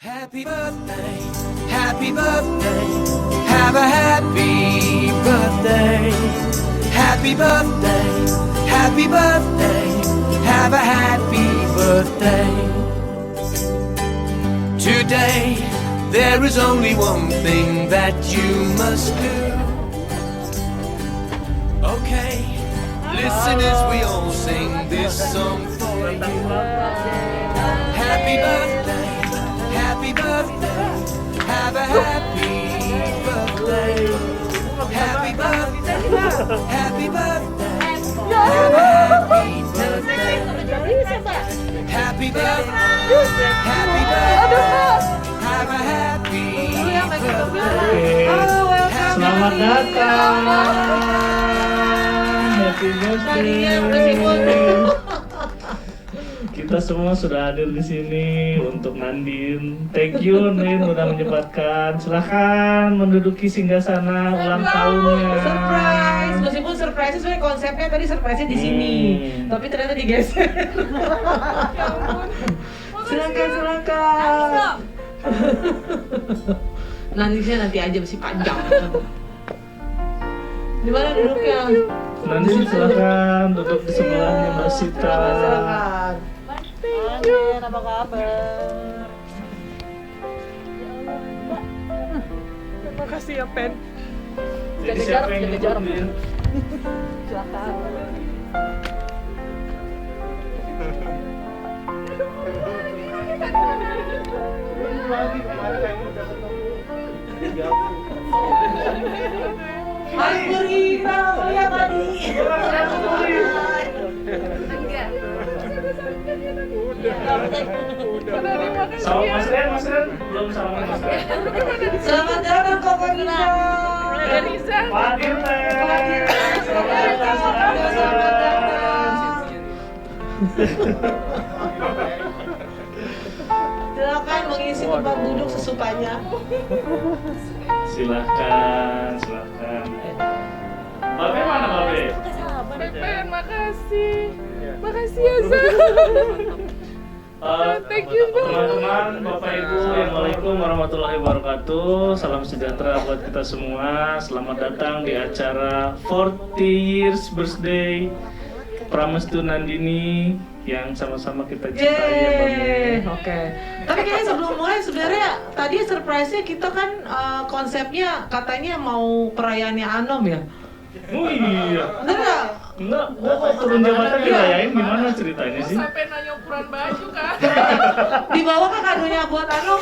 Happy birthday, happy birthday, have a happy birthday. Happy birthday, happy birthday, have a happy birthday. Today, there is only one thing that you must do. Okay, listen as we all sing this song for you. Happy birthday, happy birthday, have a happy birthday. Happy birthday, happy birthday, have a happy birthday. Happy birthday, happy birthday, have a happy birthday. Selamat datang, happy birthday. Kita semua sudah hadir di sini untuk Nandin. Thank you Nandin udah menyempatkan. Silahkan menduduki singgasana ulang tahunnya. Surprise, meskipun surprise sebenarnya konsepnya tadi surprise di sini, tapi ternyata digeser. Silakan. Nanti aja masih panjang. Di mana duduknya? Nandin silahkan duduk di sebelahnya Mbak Sita. Silakan. Amin, apa kabar? Terima kasih ya Pen. Jadi Jaga siapa yang jarak, jaga ngikutin? Silakan. Harus berita lihat tadi. Sama Mas Ren, belum sama Mas Ren. Selamat datang Kakak Nina. Pak Dirten, selamat datang. Silakan mengisi tempat duduk sesukanya. Silahkan. Babe mana Babe? Pepen, makasih. Makasih ya, Zah. Thank you, Bang. Teman-teman, Bapak Ibu, Assalamualaikum warahmatullahi wabarakatuh. Salam sejahtera buat kita semua. Selamat datang di acara 40 years birthday Pramestu Nandini yang sama-sama kita cintai ya Bang. Oke. Tapi kayaknya sebelum mulai sebenarnya tadi surprise-nya kita kan konsepnya katanya mau perayaannya Anom ya. Oh iya. Bener nggak? Enggak, gua kok turun jabatan dirayain gimana ceritanya sih? Sampai nanya ukuran baju kan? Dibawa kan kadonya buat Anom.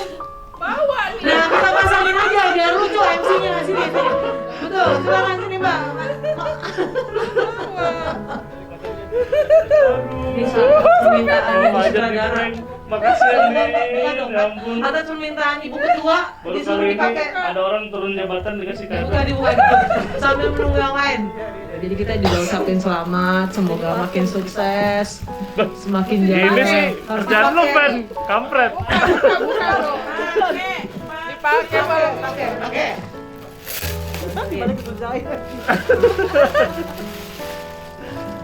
Bawa nih. Nah kita pasangin aja biar lucu MC-nya sini. Betul, silakan sini Mbak. Ini permintaan ibu sutradara. Makasih ya Nin. Iya dong, Ya ampun. atas permintaan ibu ketua Baru disuruh kali ini dipakai. ada orang turun jabatan dikasih kado. Dibuka sambil menunggu yang lain. Jadi kita juga ucapin selamat, semoga makin sukses, semakin jalan. Ini sih kerjaan lu Ben, kampret. Bukan dong. Dipakai baru. Oke.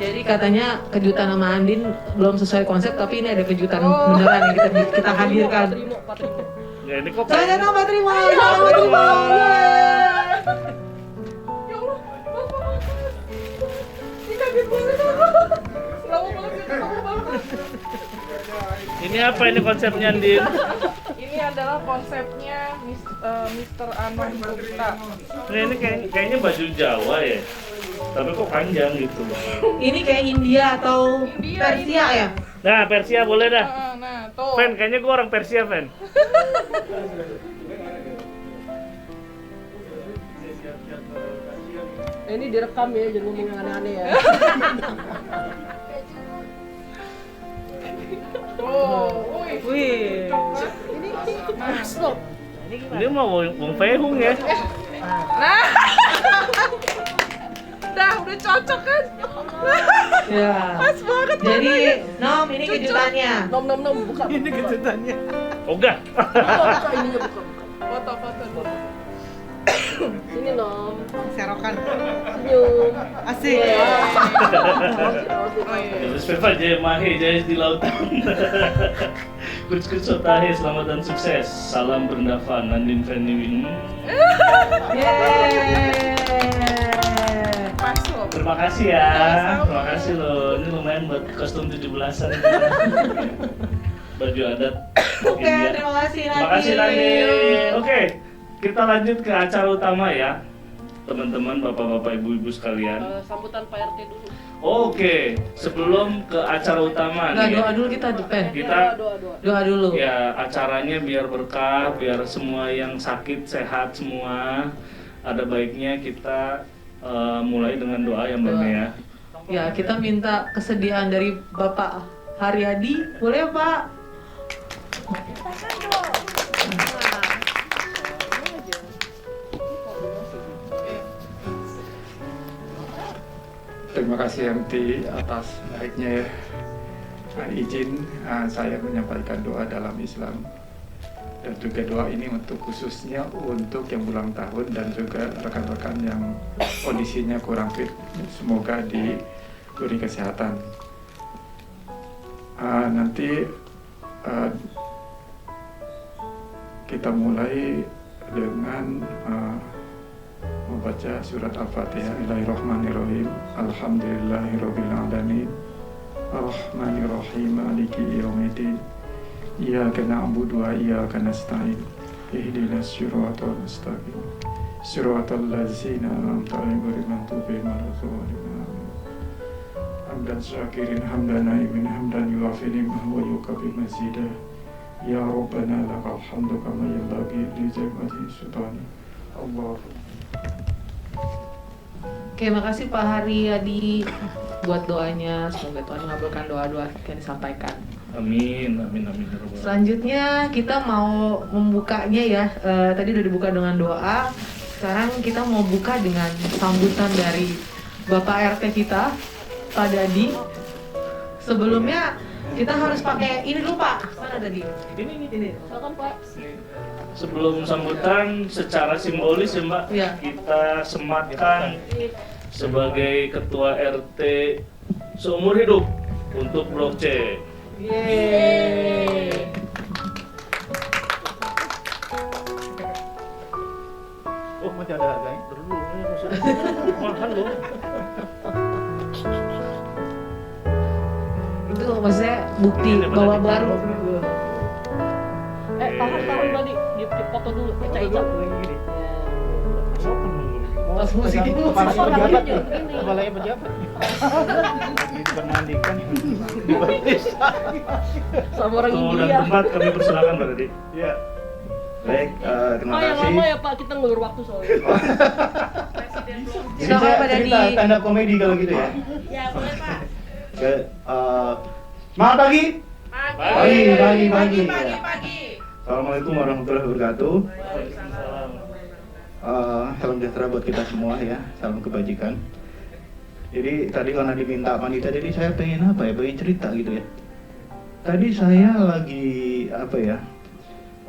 Jadi katanya kejutan sama Andin belum sesuai konsep, tapi ini ada kejutan beneran yang kita hadirkan. Ya ini kok Saya nama terima. Ya Allah, ini kaget banget aku. Selamat banget, selamat banget. ini apa ini konsepnya Andin? Ini adalah konsepnya Mr. Anom Gupta. Nah, ini kayaknya baju Jawa ya. Tapi kok panjang gitu. Ini kayak India atau India, Persia ya? Nah, Persia boleh dah. Nah, tuh. Fen, kayaknya gua orang Persia, Fen. Ini direkam ya, jangan ngomong yang aneh-aneh ya. Oh, Wih. Mas loh. Ini mah wong Fehung ya. Nah. Udah cocok kan? Ya. Pas banget. Jadi, Nom, ini kejutannya. Nom, buka. Ini kejutannya. Ogah. Buka ininya, buka. Foto dulu. Sini Nom. Serokan. Senyum. Asik. Oh iya. Terus Peva Jaya Mahe Jaya di lautan. Coach Sotahe, selamat dan sukses. Salam Berndavan, Nandin Fenny. Yeay. Masuk. Terima kasih ya. Terima kasih loh. Ini lumayan buat kostum 17-an. Baju adat. Oke, India. terima kasih Nandin. Terima kasih Nandin. Oke, kita lanjut ke acara utama ya. Teman-teman, bapak-bapak, ibu-ibu sekalian. Sambutan Pak RT dulu. Oke, sebelum ke acara utama Nggak, nih. doa dulu kita depan. Kita Doa. Doa dulu. ya acaranya biar berkah, biar semua yang sakit sehat semua. Ada baiknya kita mulai dengan doa yang benar ya. Ya, kita minta kesediaan dari Bapak Haryadi. Boleh Pak? Terima kasih MT atas baiknya izin saya menyampaikan doa dalam Islam, dan juga doa ini untuk khususnya untuk yang ulang tahun dan juga rekan-rekan yang kondisinya kurang fit, semoga diberi kesehatan. Nanti kita mulai dengan membaca surat Al-Fatihah. Bismillahirrahmanirrahim. Alhamdulillahirabbil alamin. Arrahmanirrahim. Maliki yaumiddin. Iyyaka na'budu wa iyyaka nasta'in. Ihdinas siratal mustaqim. Siratal ladzina an'amta 'alaihim ghairil maghdubi 'alaihim. Hamdan syakirin hamdan na'imin hamdan yuwafi ni'mahu wa yukafi mazidah. Ya Rabbana lakal hamdu kama yanbaghi li jalali sultanik. Allah. Oke, makasih Pak Haryadi buat doanya. Semoga Tuhan mengabulkan doa-doa yang disampaikan. Amin, amin, amin. Selanjutnya kita mau membukanya ya. Tadi udah dibuka dengan doa. Sekarang kita mau buka dengan sambutan dari Bapak RT kita, Pak Dadi. Sebelumnya kita harus pakai ini dulu Pak. Mana Dadi? Ini. Silakan Pak. Sebelum sambutan secara simbolis ya Mbak, Iya. kita sematkan sebagai ketua RT seumur hidup untuk Blok C. Yeay. Oh, masih ada harganya? Dulu, mahal loh. Itu maksudnya bukti bahwa baru. Tahan tadi dipoto dulu. Ica. Pas musik itu. Kepala Apa pejabat namanya? nih. Ini. Kepalanya pejabat. Dipermandikan. Diperpisah. Sama orang Waktu dan India. tempat kami persilakan Pak Dadi. Iya. Baik, terima Yang kasih. lama ya Pak, kita ngelur waktu soalnya. Jadi Silakan, saya Pak Dadi. cerita stand up komedi kalau gitu ya. Ya, boleh Pak. Semangat pagi. Pagi. Pagi. Assalamualaikum warahmatullahi wabarakatuh. Salam sejahtera buat kita semua ya, salam kebajikan. Jadi tadi karena diminta panitia, jadi saya pengen pengen cerita gitu ya. Tadi saya lagi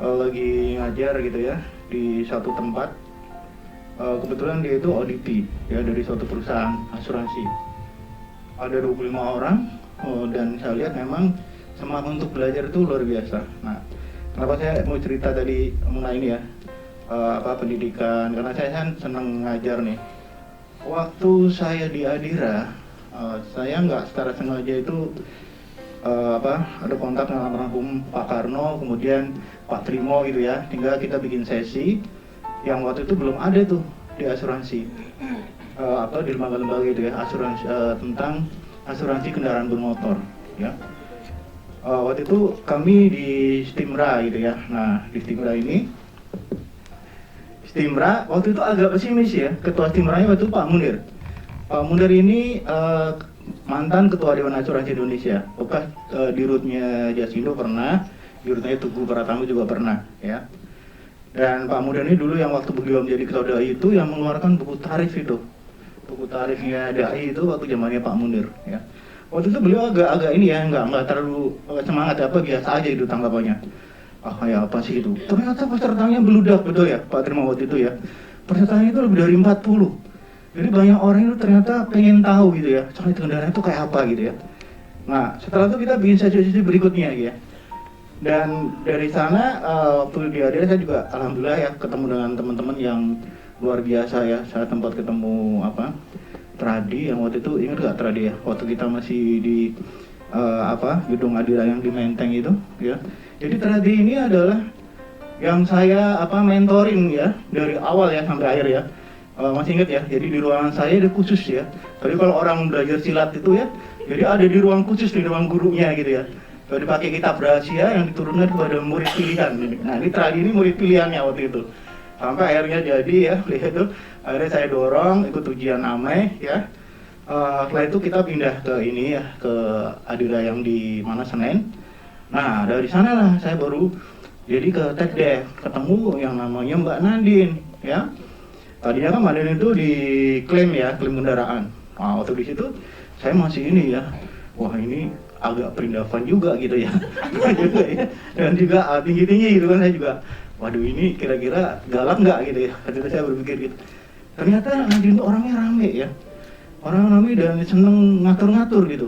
lagi ngajar gitu ya di satu tempat. Kebetulan dia itu ODP ya, dari suatu perusahaan asuransi. Ada 25 orang dan saya lihat memang semangat untuk belajar itu luar biasa. Nah, kenapa saya mau cerita tadi mengenai ini ya, pendidikan, karena saya kan senang ngajar nih. Waktu saya di Adira, saya nggak secara sengaja itu ada kontak dengan almarhum Pak Karno, kemudian Pak Trimo gitu ya, tinggal kita bikin sesi yang waktu itu belum ada tuh di asuransi di lembaga-lembaga gitu ya, asuransi tentang asuransi kendaraan bermotor ya. Waktu itu kami di Stimra gitu ya. Nah, di Stimra waktu itu agak pesimis ya. Ketua Stimranya waktu itu Pak Munir. Pak Munir ini mantan Ketua Dewan Asuransi Indonesia. Bekas dirutnya Jasindo pernah, dirutnya Tugu Pratama juga pernah ya. Dan Pak Munir ini dulu yang waktu beliau menjadi Ketua DAI itu yang mengeluarkan buku tarif itu. Buku tarifnya DAI itu waktu zamannya Pak Munir ya. Waktu itu beliau agak ini ya, nggak terlalu semangat biasa aja itu tanggapannya. Ya apa sih itu? Ternyata pesertanya beludak, betul ya Pak Trimo waktu itu ya. Pesertanya itu lebih dari 40. Jadi banyak orang itu ternyata pengen tahu gitu ya, soal itu kendaraan itu kayak apa gitu ya. Nah, setelah itu kita bikin sesi-sesi berikutnya ya. Dan dari sana waktu di Adira saya juga alhamdulillah ya ketemu dengan teman-teman yang luar biasa ya. Saya tempat ketemu Tradi yang waktu itu, ingat gak Tradi ya? Waktu kita masih di gedung Adira yang di Menteng itu ya. Jadi Tradi ini adalah yang saya mentoring ya dari awal ya sampai akhir ya. Masih ingat ya, jadi di ruangan saya ada khusus ya. Tapi kalau orang belajar silat itu ya, jadi ada di ruang khusus di ruang gurunya gitu ya. Jadi pakai kitab rahasia yang diturunkan kepada murid pilihan. Nah ini Tradi ini murid pilihannya waktu itu. Sampai akhirnya jadi ya, lihat itu. Akhirnya saya dorong ikut ujian AME ya. Setelah itu kita pindah ke ini ya, ke Adira yang di Senen. Nah dari sana lah saya baru jadi ke TEDx, ketemu yang namanya Mbak Nandin ya. Tadinya kan Mbak Nandin itu diklaim ya, klaim kendaraan. Nah waktu di situ saya masih ini ya, wah ini agak perindavan juga gitu ya. Dan juga tinggi-tinggi gitu kan, saya juga waduh ini kira-kira galak nggak gitu ya. Ketika saya berpikir gitu, ternyata Nandin itu orangnya rame ya, orang rame dan seneng ngatur-ngatur gitu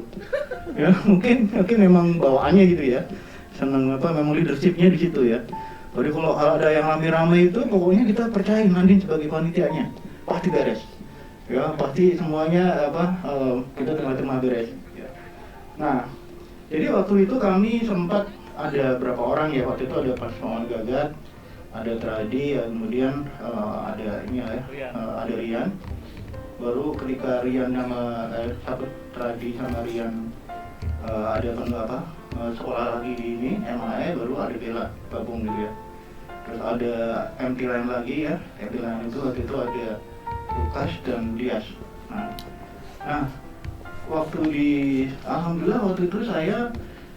ya. Mungkin memang bawaannya gitu ya, seneng memang leadershipnya di situ ya. Jadi kalau ada yang rame-rame itu pokoknya kita percaya Nandin sebagai panitianya pasti beres ya, pasti semuanya kita tengah-tengah beres ya. Nah jadi waktu itu kami sempat ada berapa orang ya, waktu itu ada Pak Soman Gagat, ada Tradi, ya, kemudian ada ini ya, ada Rian. Baru ketika Rian sama satu Tradi sama Rian ada sekolah lagi di ini MAE, baru ada Bella gabung gitu ya. Terus ada MT lain lagi ya, MT lain itu waktu itu ada Lukas dan Dias. Nah waktu alhamdulillah waktu itu saya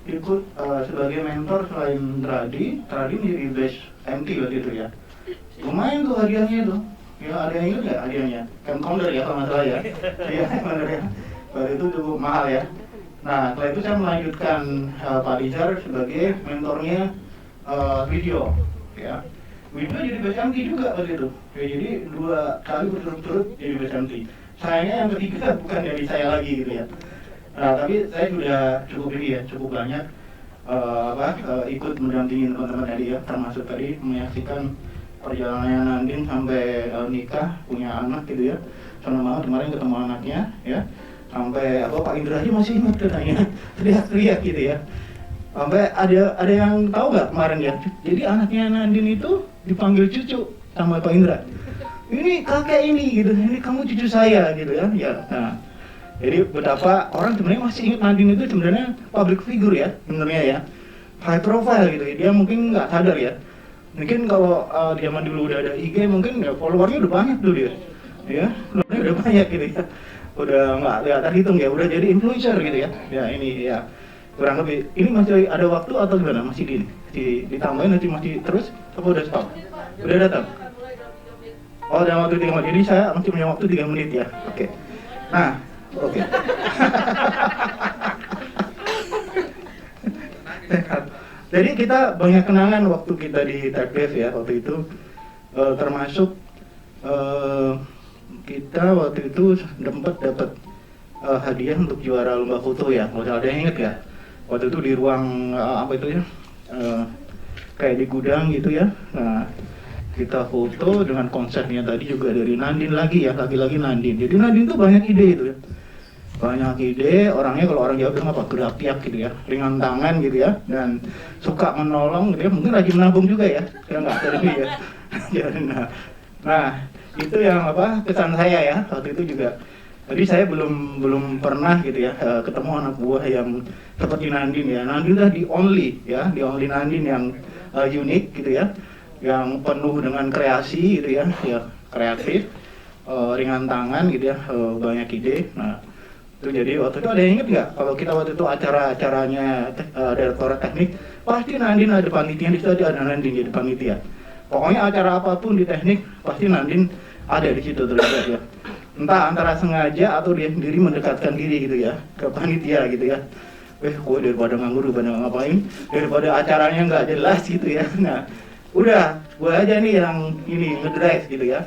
ikut sebagai mentor selain Tradi menjadi best MT waktu itu ya. Lumayan tuh hadiahnya itu. Ya ada yang ingat nggak hadiahnya? Camcorder ya kalau nggak salah ya. Iya benar ya. Waktu itu cukup mahal ya. Nah setelah itu saya melanjutkan Pak Rizar sebagai mentornya video ya. Video jadi best MT juga waktu itu. Ya, jadi 2 kali berturut-turut jadi best MT. Sayangnya yang ketiga bukan dari saya lagi gitu ya. Nah, tapi saya sudah cukup ini ya, cukup banyak ikut mendampingi teman-teman tadi ya, termasuk tadi menyaksikan perjalanannya Nandin sampai nikah, punya anak gitu ya. Senang banget kemarin ketemu anaknya ya. Sampai Pak Indra aja masih ingat katanya, teriak-teriak gitu ya. Sampai ada yang tahu nggak kemarin ya? Jadi anaknya Nandin itu dipanggil cucu sama Pak Indra. Ini kakek ini gitu, ini kamu cucu saya gitu ya. Nah, jadi betapa orang sebenarnya masih ingat Nandin itu sebenarnya public figure ya, sebenarnya ya, high profile gitu. Dia mungkin nggak sadar ya. Mungkin kalau zaman dulu udah ada IG, mungkin ya followernya udah banyak dulu dia, ya, followernya udah banyak gitu ya. Udah nggak terhitung ya, udah jadi influencer gitu ya. Ya ini ya kurang lebih. Ini masih ada waktu atau gimana? Masih ditambahin nanti masih terus? Apa udah stop? Udah datang? Oh, dalam waktu 3 menit. Jadi saya masih punya waktu 3 menit ya. Oke. Nah, oke. Jadi kita banyak kenangan waktu kita di TechDev ya waktu itu, termasuk kita waktu itu dapat hadiah untuk juara lomba foto ya. Kalau ada yang ingat ya? Waktu itu di ruang kayak di gudang gitu ya. Nah, kita foto dengan konsepnya tadi juga dari Nandin lagi ya, lagi-lagi Nandin. Jadi Nandin tuh banyak ide itu ya, banyak ide. Orangnya kalau orang Jawa bilang gerapiak gitu ya, ringan tangan gitu ya, dan suka menolong gitu ya. Mungkin rajin menabung juga ya nggak terlebih ya. Nah itu yang kesan saya ya waktu itu juga. Jadi saya belum pernah gitu ya ketemu anak buah yang seperti Nandin ya. Nandin dah the only Nandin yang unik gitu ya, yang penuh dengan kreasi gitu ya, kreatif, ringan tangan gitu ya, banyak ide. Nah itu jadi waktu itu ada yang inget nggak kalau kita waktu itu acaranya Direktorat Teknik, pasti Nandin ada panitia di situ, ada Nandin jadi panitia. Pokoknya acara apapun di teknik pasti Nandin ada di situ terlibat ya. Entah antara sengaja atau dia sendiri mendekatkan diri gitu ya ke panitia gitu ya. Gue daripada nganggur, daripada ngapain, daripada acaranya nggak jelas gitu ya. Nah udah gue aja nih yang ini ngedrive gitu ya.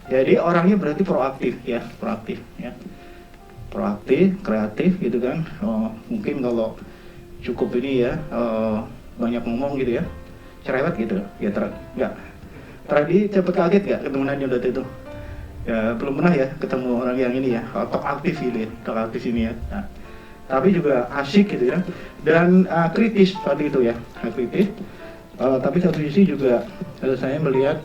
Jadi orangnya berarti proaktif, kreatif gitu kan. Mungkin kalau cukup ini ya banyak ngomong gitu ya, cerewet gitu ya. Nggak tadi cepet kaget nggak ketemu Nadine waktu itu? Ya belum pernah ya ketemu orang yang ini ya, talk aktif gitu ya, talk aktif ini ya. Nah, tapi juga asik gitu ya, dan kritis tadi itu ya, kritis. Tapi satu sisi juga saya melihat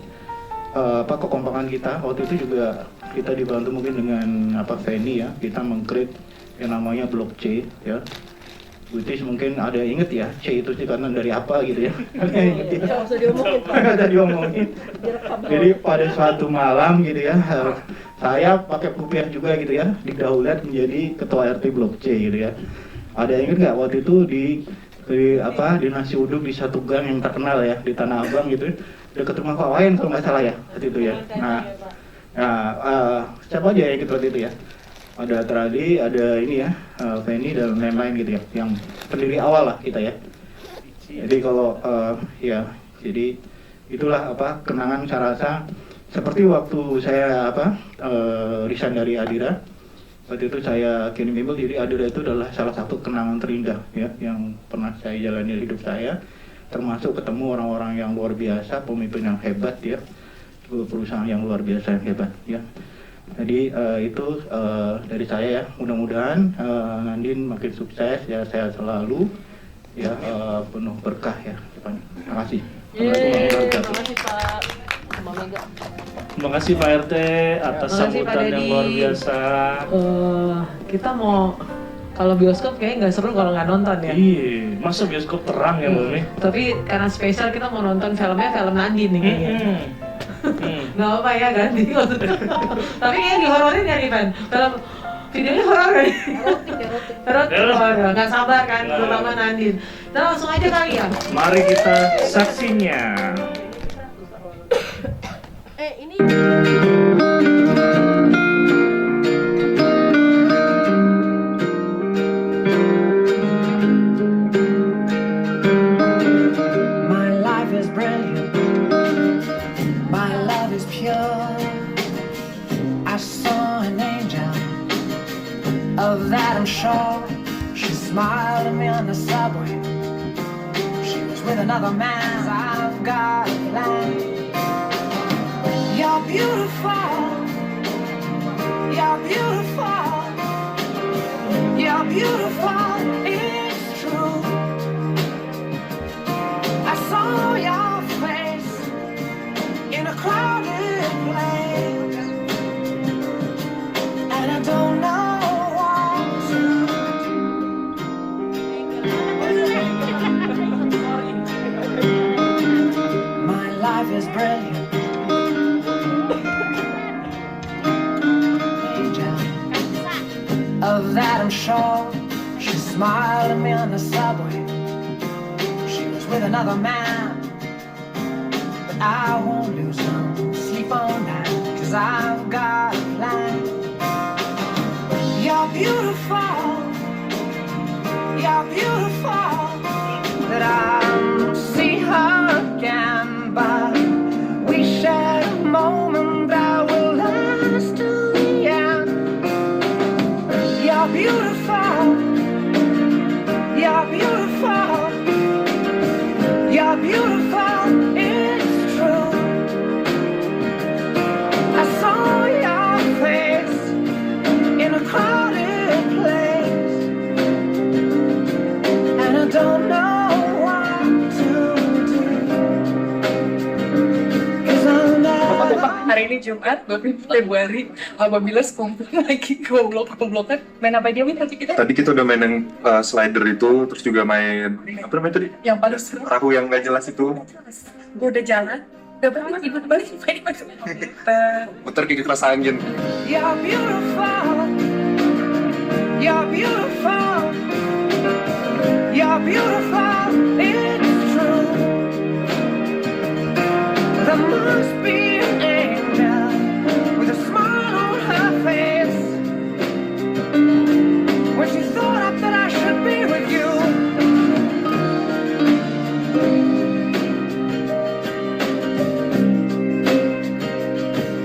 kekompakan kita waktu itu juga kita dibantu mungkin dengan Feni ya, kita meng-create yang namanya blok C ya. Which is mungkin ada yang inget ya, C itu sih karena dari apa gitu ya. Nggak usah diomongin, Pak. Nggak usah diomongin. Direkam. Jadi pada suatu malam gitu ya, saya pakai rupiah juga gitu ya, didaulat menjadi ketua RT blok C gitu ya. Ada yang inget nggak waktu itu di nasi uduk di satu gang yang terkenal ya di Tanah Abang gitu, dekat rumah Pak Wayan kalau nggak salah ya waktu itu ya. Nah, siapa aja yang ikut waktu itu ya? Ada Tradi, ada ini ya, Feni dan lain-lain gitu ya, yang pendiri awal lah kita ya. Jadi kalau jadi itulah kenangan saya rasa seperti waktu saya resign dari Adira. Waktu itu saya kirim email, jadi Adira itu adalah salah satu kenangan terindah ya yang pernah saya jalani di hidup saya, termasuk ketemu orang-orang yang luar biasa, pemimpin yang hebat ya, perusahaan yang luar biasa yang hebat ya. Jadi itu dari saya ya, mudah-mudahan Nadine makin sukses ya, sehat selalu ya, penuh berkah ya depannya. Terima kasih. Terima kasih Pak. Mbak Mega. Terima kasih Pak RT atas Terima kasih, Pak sambutan yang Dedi. luar biasa. Kita mau, kalau bioskop kayaknya nggak seru kalau nggak nonton ya. Iya, masa bioskop terang ya Mami? Tapi karena spesial kita mau nonton filmnya, film Nadine nih kayaknya. Nggak apa-apa ya, ganti maksudnya. Tapi kayaknya dihororin ya nih, Pan. Film videonya horor kan? Erotik horor. Nggak sabar kan, terutama Nadine. Kita langsung aja kali ya. Mari kita saksinya. Ini My life is brilliant. My love is pure. I saw an angel. Of that I'm sure. She smiled at me on the subway. She was with another man. I've got a plan. You're beautiful. You're beautiful. You're beautiful. It's true. I saw your face in a crowded place, and I don't know what to My life is brilliant. Angel. Of that I'm sure. She smiled at me on the subway. She was with another man. But I won't lose no sleep on that, 'cause I've got a plan. You're beautiful. You're beautiful. That I'll see her again, but we shared a moment that will last till the end. You're beautiful. You're beautiful. You're beautiful. It's true. I saw your face in a crowded place, and I don't know what to do, 'cause I'll never. Hari ini Jumat 20 Februari, apabila sekumpul lagi goblok-goblokan, main apa dia tadi kita? Tadi kita udah main yang slider itu, terus juga main apa namanya tadi? Yang paling seru. Perahu yang nggak jelas itu. Gue udah jalan, udah balik, ikut balik, main Muter kayak kipas angin. You're beautiful. You're beautiful. You're beautiful. It's true. There must be an angel with a smile on her face when she thought that I should be with you.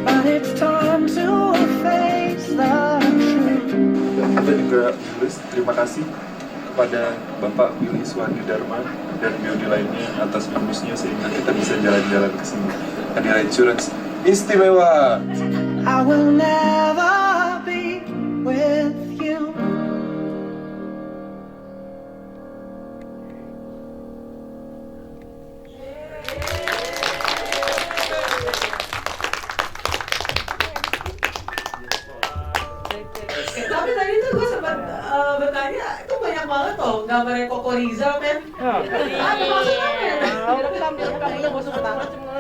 But it's time to face the truth. Kita juga tulis terima kasih kepada Bapak Billy Suwandi Dharma dan beauty lainnya atas bonusnya sehingga kita bisa jalan-jalan ke sini. Hadira Insurance istimewa. I will never be with you. Tapi tadi tuh gue sempat bertanya, itu banyak banget tuh gambarnya Koko Rizal kan? Ada maksud apa ya? Direkam udah bosok banget semua.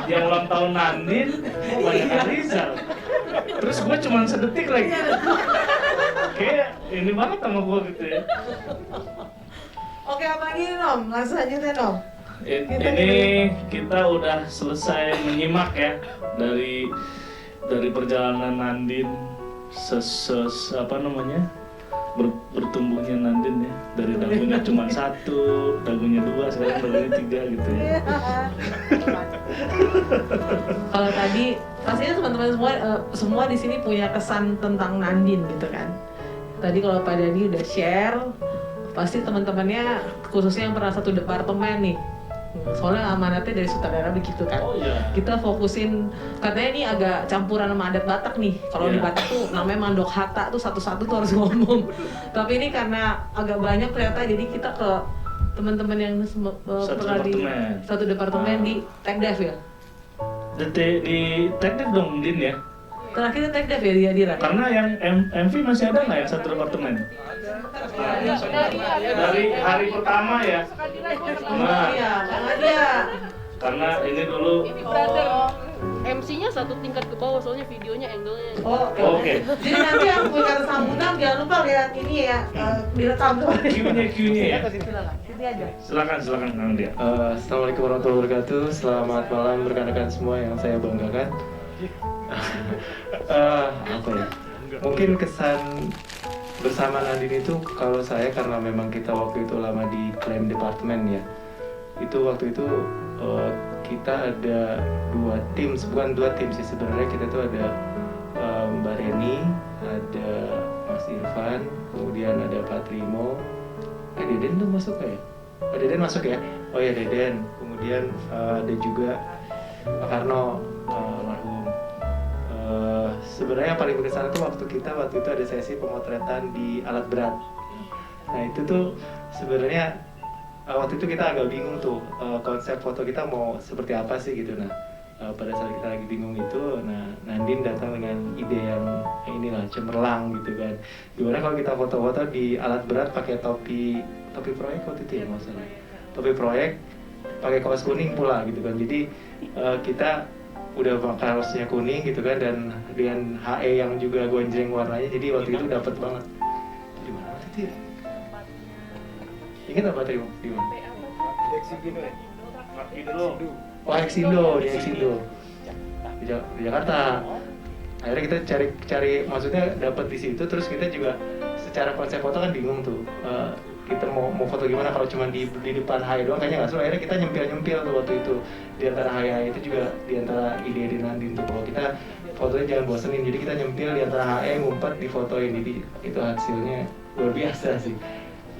Yang ulang tahun Nandin, oh banyak Rizal. Terus gue cuma sedetik lagi. Kayak ini banget sama gue gitu ya. Oke, apa lagi nih Nom? Langsung aja deh Nom. Ini kita udah selesai menyimak ya dari perjalanan Nandin apa namanya bertumbuhnya Nandin ya, dari dagunya cuma 1, dagunya 2, sekarang dagunya 3 gitu ya. Kalau tadi pastinya teman-teman semua di sini punya kesan tentang Nandin gitu kan. Tadi kalau Pak Dadi udah share, pasti teman-temannya khususnya yang pernah satu departemen nih. Soalnya amanatnya dari sutradara begitu kan. Oh iya. Kita fokusin, katanya ini agak campuran sama adat Batak nih. Kalau di Batak tuh namanya mandok hata tuh satu-satu tuh harus ngomong. Tapi ini karena agak banyak ternyata, jadi kita ke teman-teman yang pernah di satu departemen di Tekdev ya. Di Tekdev dong Din ya. Terakhir Tekdev ya dia Dira. Karena yang MV masih ada nggak yang satu departemen? Dari hari pertama ya. Nah, Iya, karena dia. karena ini dulu. Ini brother. MC-nya satu tingkat ke bawah soalnya videonya angle-nya. Oh, Oke. Jadi nanti yang punya kata sambutan jangan lupa lihat ini ya, direkam tuh. Q-nya ya. Silakan, sini aja. Silakan Kang Dia. Assalamualaikum warahmatullahi wabarakatuh. Selamat malam rekan-rekan semua yang saya banggakan. Apa ya? Mungkin kesan bersama Nandin itu kalau saya karena memang kita waktu itu lama di klaim departemen ya. Itu waktu itu kita ada 2 tim, bukan 2 tim sih sebenarnya, kita tuh ada Mbak Reni, ada Mas Irfan, kemudian ada Pak Trimo. Deden tuh masuk ya? Oh, Deden masuk ya? Oh ya Deden. Kemudian ada juga Pak Karno, almarhum. Sebenarnya yang paling berkesan itu waktu itu ada sesi pemotretan di alat berat. Nah itu tuh sebenarnya waktu itu kita agak bingung tuh konsep foto kita mau seperti apa sih gitu. Nah pada saat kita lagi bingung itu, nah Nandin datang dengan ide yang inilah cemerlang gitu kan. Gimana kalau kita foto-foto di alat berat pakai topi proyek waktu itu ya maksudnya. Topi proyek pakai kaos kuning pula gitu kan. Jadi kita udah kaosnya kuning gitu kan, dan dengan HE yang juga gonjreng warnanya, jadi waktu itu dapat banget. Di mana waktu itu ya? Ingat apa tadi? Di mana? Oh, Exindo, di Exindo. Di Jakarta. Akhirnya kita cari maksudnya dapat di situ, terus kita juga secara konsep foto kan bingung tuh. Kita mau foto gimana kalau cuma di depan HI doang kayaknya nggak seru. Akhirnya kita nyempil tuh waktu itu di antara HI itu juga di antara ide Nandin tuh bahwa kita fotonya jangan bosenin, jadi kita nyempil di antara HI, ngumpet di fotoin, jadi itu hasilnya luar biasa sih.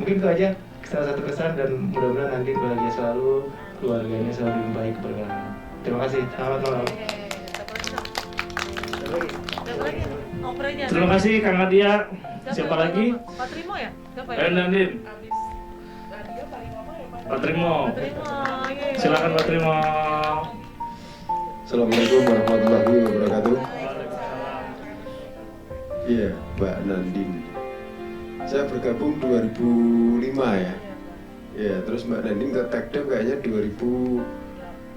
Mungkin itu aja salah satu kesan, dan mudah-mudahan Nandin bahagia selalu, keluarganya selalu baik keberkahan. Terima kasih, selamat malam. Terima kasih Kang Adia. Siapa lagi? Pak Trimo ya? Siapa ya? Nandin. Pak Trimo. Silakan Pak Trimo. Assalamualaikum warahmatullahi wabarakatuh. Iya, Mbak Nandin. Saya bergabung 2005 ya. Ya, terus Mbak Nandin ke Tekdev kayaknya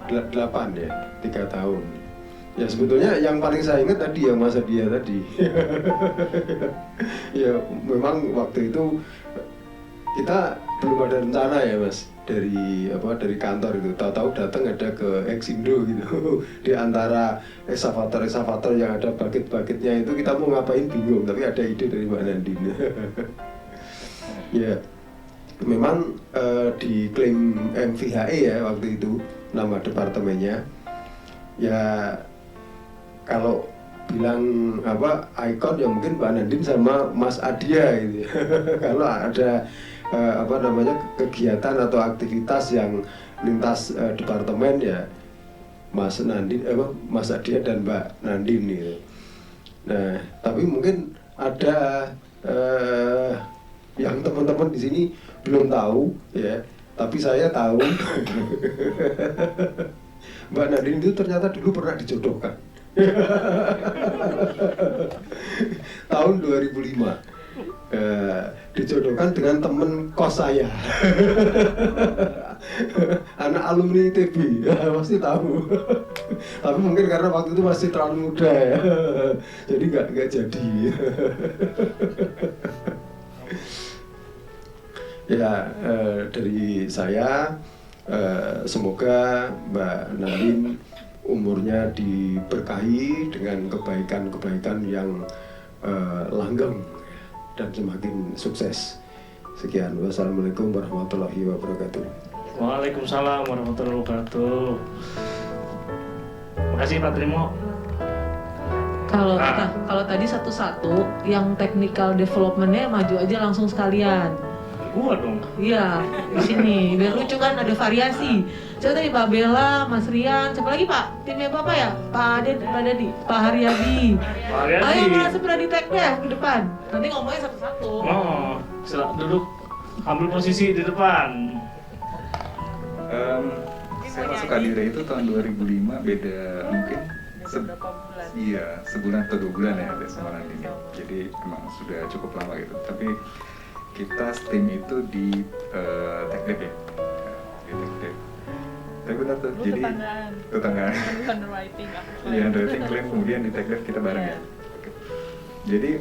2008 ya, 3 tahun. Ya sebetulnya yang paling saya ingat tadi yang masa dia tadi. Ya memang waktu itu kita belum ada rencana ya Mas, dari kantor itu, tahu-tahu datang ada ke Exindo gitu. Di antara eksavator yang ada bucket-bucketnya itu kita mau ngapain bingung, tapi ada ide dari Mbak Nandin. Ya memang diklaim MVHE ya waktu itu nama departemennya. Ya kalau bilang ikon ya mungkin Mbak Nandin sama Mas Adia gitu. Kalau ada kegiatan atau aktivitas yang lintas departemen ya Mas Adia dan Mbak Nandin gitu. Nah, tapi mungkin ada yang teman-teman di sini belum tahu ya, tapi saya tahu Mbak Nandin itu ternyata dulu pernah dijodohkan. Tahun 2005 dijodohkan dengan temen kos saya. Anak alumni ITB, ya, pasti tahu. Tapi mungkin karena waktu itu masih terlalu muda ya, jadi nggak jadi. Ya, dari saya semoga Mbak Nandin umurnya diberkahi dengan kebaikan-kebaikan yang langgeng dan semakin sukses. Sekian, wassalamualaikum warahmatullahi wabarakatuh. Waalaikumsalam warahmatullahi wabarakatuh. Makasih Pak Trimo. Kalau tadi satu-satu, yang technical development-nya maju aja langsung sekalian. Gua dong. Iya, di sini biar lucu kan, ada variasi. Coba tadi Pak Bella, Mas Rian, siapa lagi Pak? Timnya Bapak ya? Pak Dadi, Pak Haryadi. Ayo merasa berani tag deh ke depan. Nanti ngomongnya satu-satu. Oh, silakan duduk. Ambil posisi di depan. Saya masuk Adira itu tahun 2005, beda mungkin sebulan atau 2 bulan ya sama ini. Jadi emang sudah cukup lama gitu. Tapi kita steam itu di TechDev ya, di TechDev. Tapi benar tuh, jadi tetanggaan. Iya, underwriting claim kemudian di TechDev kita bareng ya. Jadi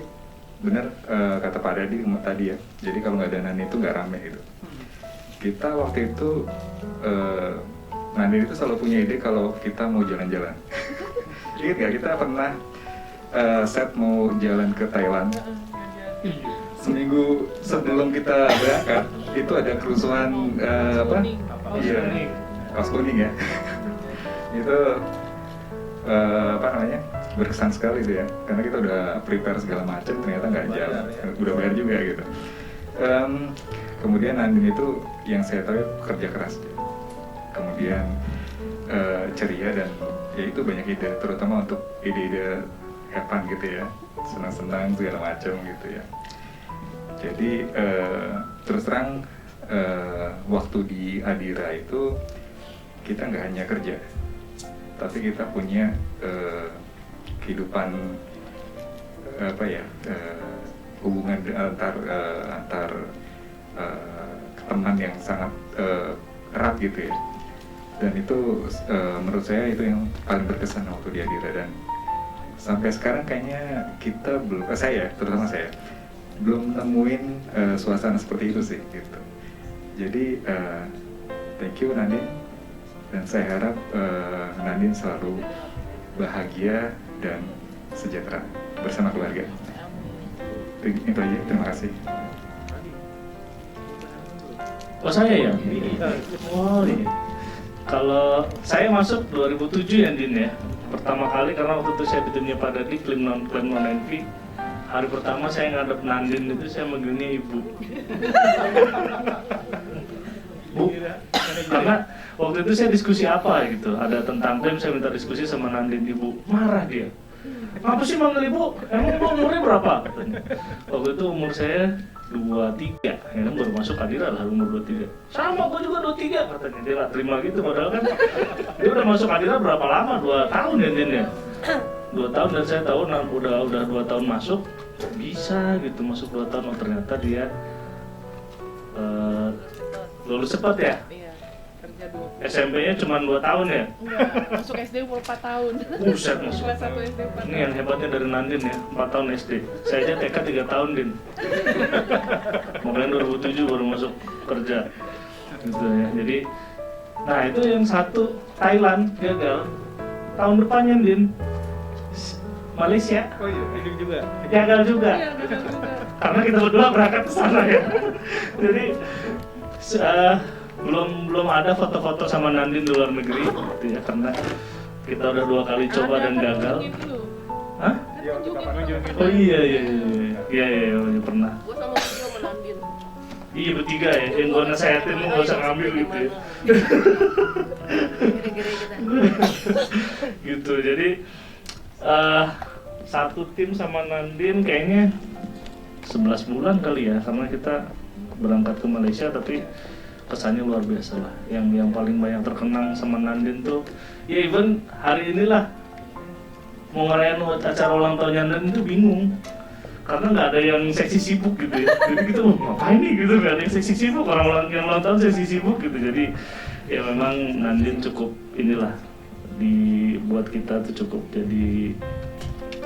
benar kata Pak Dadi tadi ya. Jadi kalau nggak ada Nani itu nggak rame gitu. Kita waktu itu Nani itu selalu punya ide kalau kita mau jalan-jalan. Ingat nggak kita pernah set mau jalan ke Thailand? Seminggu sebelum kita berangkat itu ada kerusuhan kaos kuning ya. Itu berkesan sekali itu ya, karena kita udah prepare segala macam, ternyata nggak jalan, udah bayar juga gitu. Kemudian Nandin itu yang saya tahu kerja keras, kemudian ceria dan ya itu banyak ide, terutama untuk ide-ide kapan gitu ya, senang-senang segala macam gitu ya. Jadi terus terang waktu di Adira itu kita nggak hanya kerja, tapi kita punya kehidupan hubungan antar teman yang sangat erat gitu ya. Dan itu menurut saya itu yang paling berkesan waktu di Adira, dan sampai sekarang kayaknya kita belum, terutama saya belum nemuin suasana seperti itu sih gitu. Jadi thank you Nandin, dan saya harap Nandin selalu bahagia dan sejahtera bersama keluarga. Itu aja, terima kasih. Oh saya ya? Oh iya. Kalau saya masuk 2007 ya Din ya, pertama kali karena waktu itu saya di timnya Pak Dadi, klaim non envy. Hari pertama saya ngadep Nandin itu saya manggilnya Ibu. Bu, karena waktu itu saya diskusi apa gitu, ada tentang klaim, saya minta diskusi sama Nandin, Ibu marah dia. Apa sih manggil Ibu? Emang umurnya berapa? Katanya. Waktu itu umur saya 23, ya kan baru masuk Adira lah umur 23. Sama, gue juga 23 katanya, dia gak terima gitu, padahal kan dia udah masuk Adira berapa lama? 2 tahun ya Din ya? 2 tahun, dan saya tahu udah 2 tahun masuk, bisa gitu masuk 2 tahun, oh ternyata dia lulus cepat ya? Iya, kerja 2. SMP-nya cuma 2 tahun ya? Enggak, masuk SD umur 4 tahun. Buset, masuk. Kelas 1 SD 4 tahun. Ini yang hebatnya dari Nandin ya, 4 tahun SD. Saya aja TK 3 tahun, Din. Makanya 2007 baru masuk kerja. Gitu ya. Jadi, nah itu yang satu, Thailand gagal. Tahun depannya, Din, Malaysia. Oh iya, ini juga. Gagal juga. Iya, gagal juga. Karena kita berdua berangkat ke sana ya. Jadi, belum ada foto-foto sama Nandin di luar negeri gitu ya, karena kita udah 2 kali coba dan gagal. Hah? Iya, kita pernah nunjukin. Oh iya pernah. Gua sama video sama Nandin. Iya bertiga ya, yang gue nasehatin lu gak usah ngambil gitu ya. Gitu, jadi satu tim sama Nandin kayaknya 11 bulan kali ya, karena kita berangkat ke Malaysia, tapi kesannya luar biasa lah. Yang paling banyak terkenang sama Nandin tuh, ya even hari inilah mau ngerayain acara ulang tahunnya Nandin itu bingung. Karena nggak ada yang seksi sibuk gitu ya, jadi kita ngapain nih gitu, nggak ada yang seksi sibuk, orang yang ulang tahun seksi sibuk gitu. Jadi ya memang Nandin cukup inilah, dibuat kita tuh cukup jadi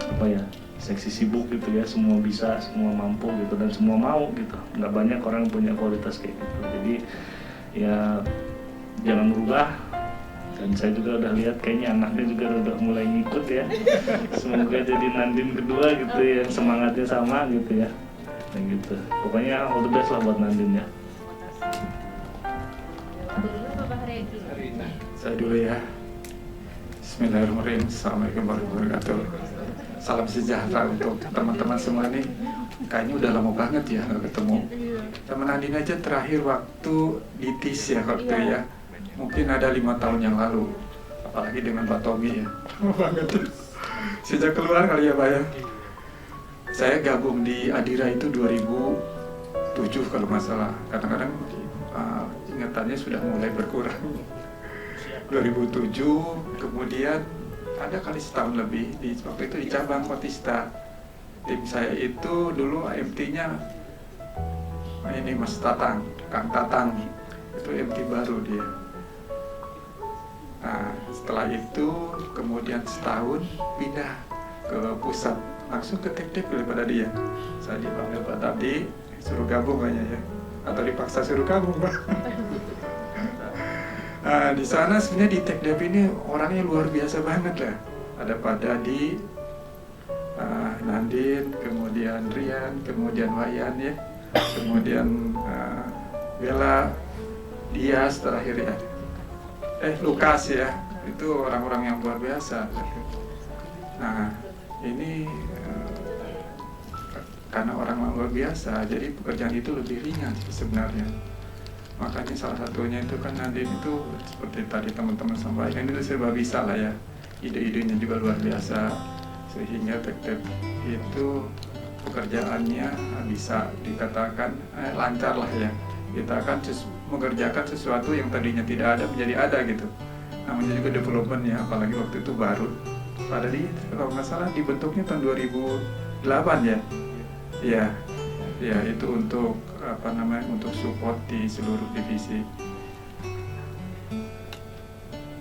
apa ya, seksi sibuk gitu ya, semua bisa, semua mampu gitu, dan semua mau gitu. Nggak banyak orang yang punya kualitas kayak gitu. Jadi ya jangan berubah. Dan saya juga udah lihat kayaknya anaknya juga udah mulai ngikut ya. Semoga jadi Nandin kedua gitu ya, semangatnya sama gitu ya. Dan gitu. Pokoknya all the best lah buat Nandin ya. Saya dulu ya. Bismillahirrahmanirrahim. Assalamualaikum warahmatullahi wabarakatuh. Salam sejahtera untuk teman-teman semua nih. Kayaknya udah lama banget ya nggak ketemu. Teman Nandin aja terakhir waktu di TIS ya waktu ya. Mungkin ada 5 tahun yang lalu, apalagi dengan Pak Tommy ya. Banget. Sejak keluar kali ya Pak ya. Saya gabung di Adira itu 2007 kalau nggak salah. Kadang-kadang ingatannya sudah mulai berkurang. 2007, kemudian ada kali setahun lebih di waktu itu di cabang Otista. Tim saya itu dulu MT-nya ini Mas Tatang, Kang Tatang. Itu MT baru dia. Nah, setelah itu kemudian setahun pindah ke pusat, langsung ke TEK daripada dia. Saya dipanggil Pak Tadi, suruh gabung kayaknya ya, atau dipaksa suruh gabung Pak. Nah, di sana sebenarnya di TEK ini orangnya luar biasa banget lah. Ada Pak Dadi, Nandin, kemudian Rian, kemudian Wayan ya, kemudian Bella, Dias terakhir ya. Lukas ya, itu orang-orang yang luar biasa. Nah, ini karena orang luar biasa, jadi pekerjaan itu lebih ringan sebenarnya. Makanya salah satunya itu kan Nandin itu seperti tadi teman-teman sampaikan, itu serba bisa lah ya. Ide-idenya juga luar biasa, sehingga TEK itu pekerjaannya bisa dikatakan lancar lah ya. Kita akan mengerjakan sesuatu yang tadinya tidak ada menjadi ada gitu. Namanya juga development ya, apalagi waktu itu baru. Pada kalau nggak salah dibentuknya tahun 2008 ya. Ya itu untuk apa namanya, untuk support di seluruh divisi.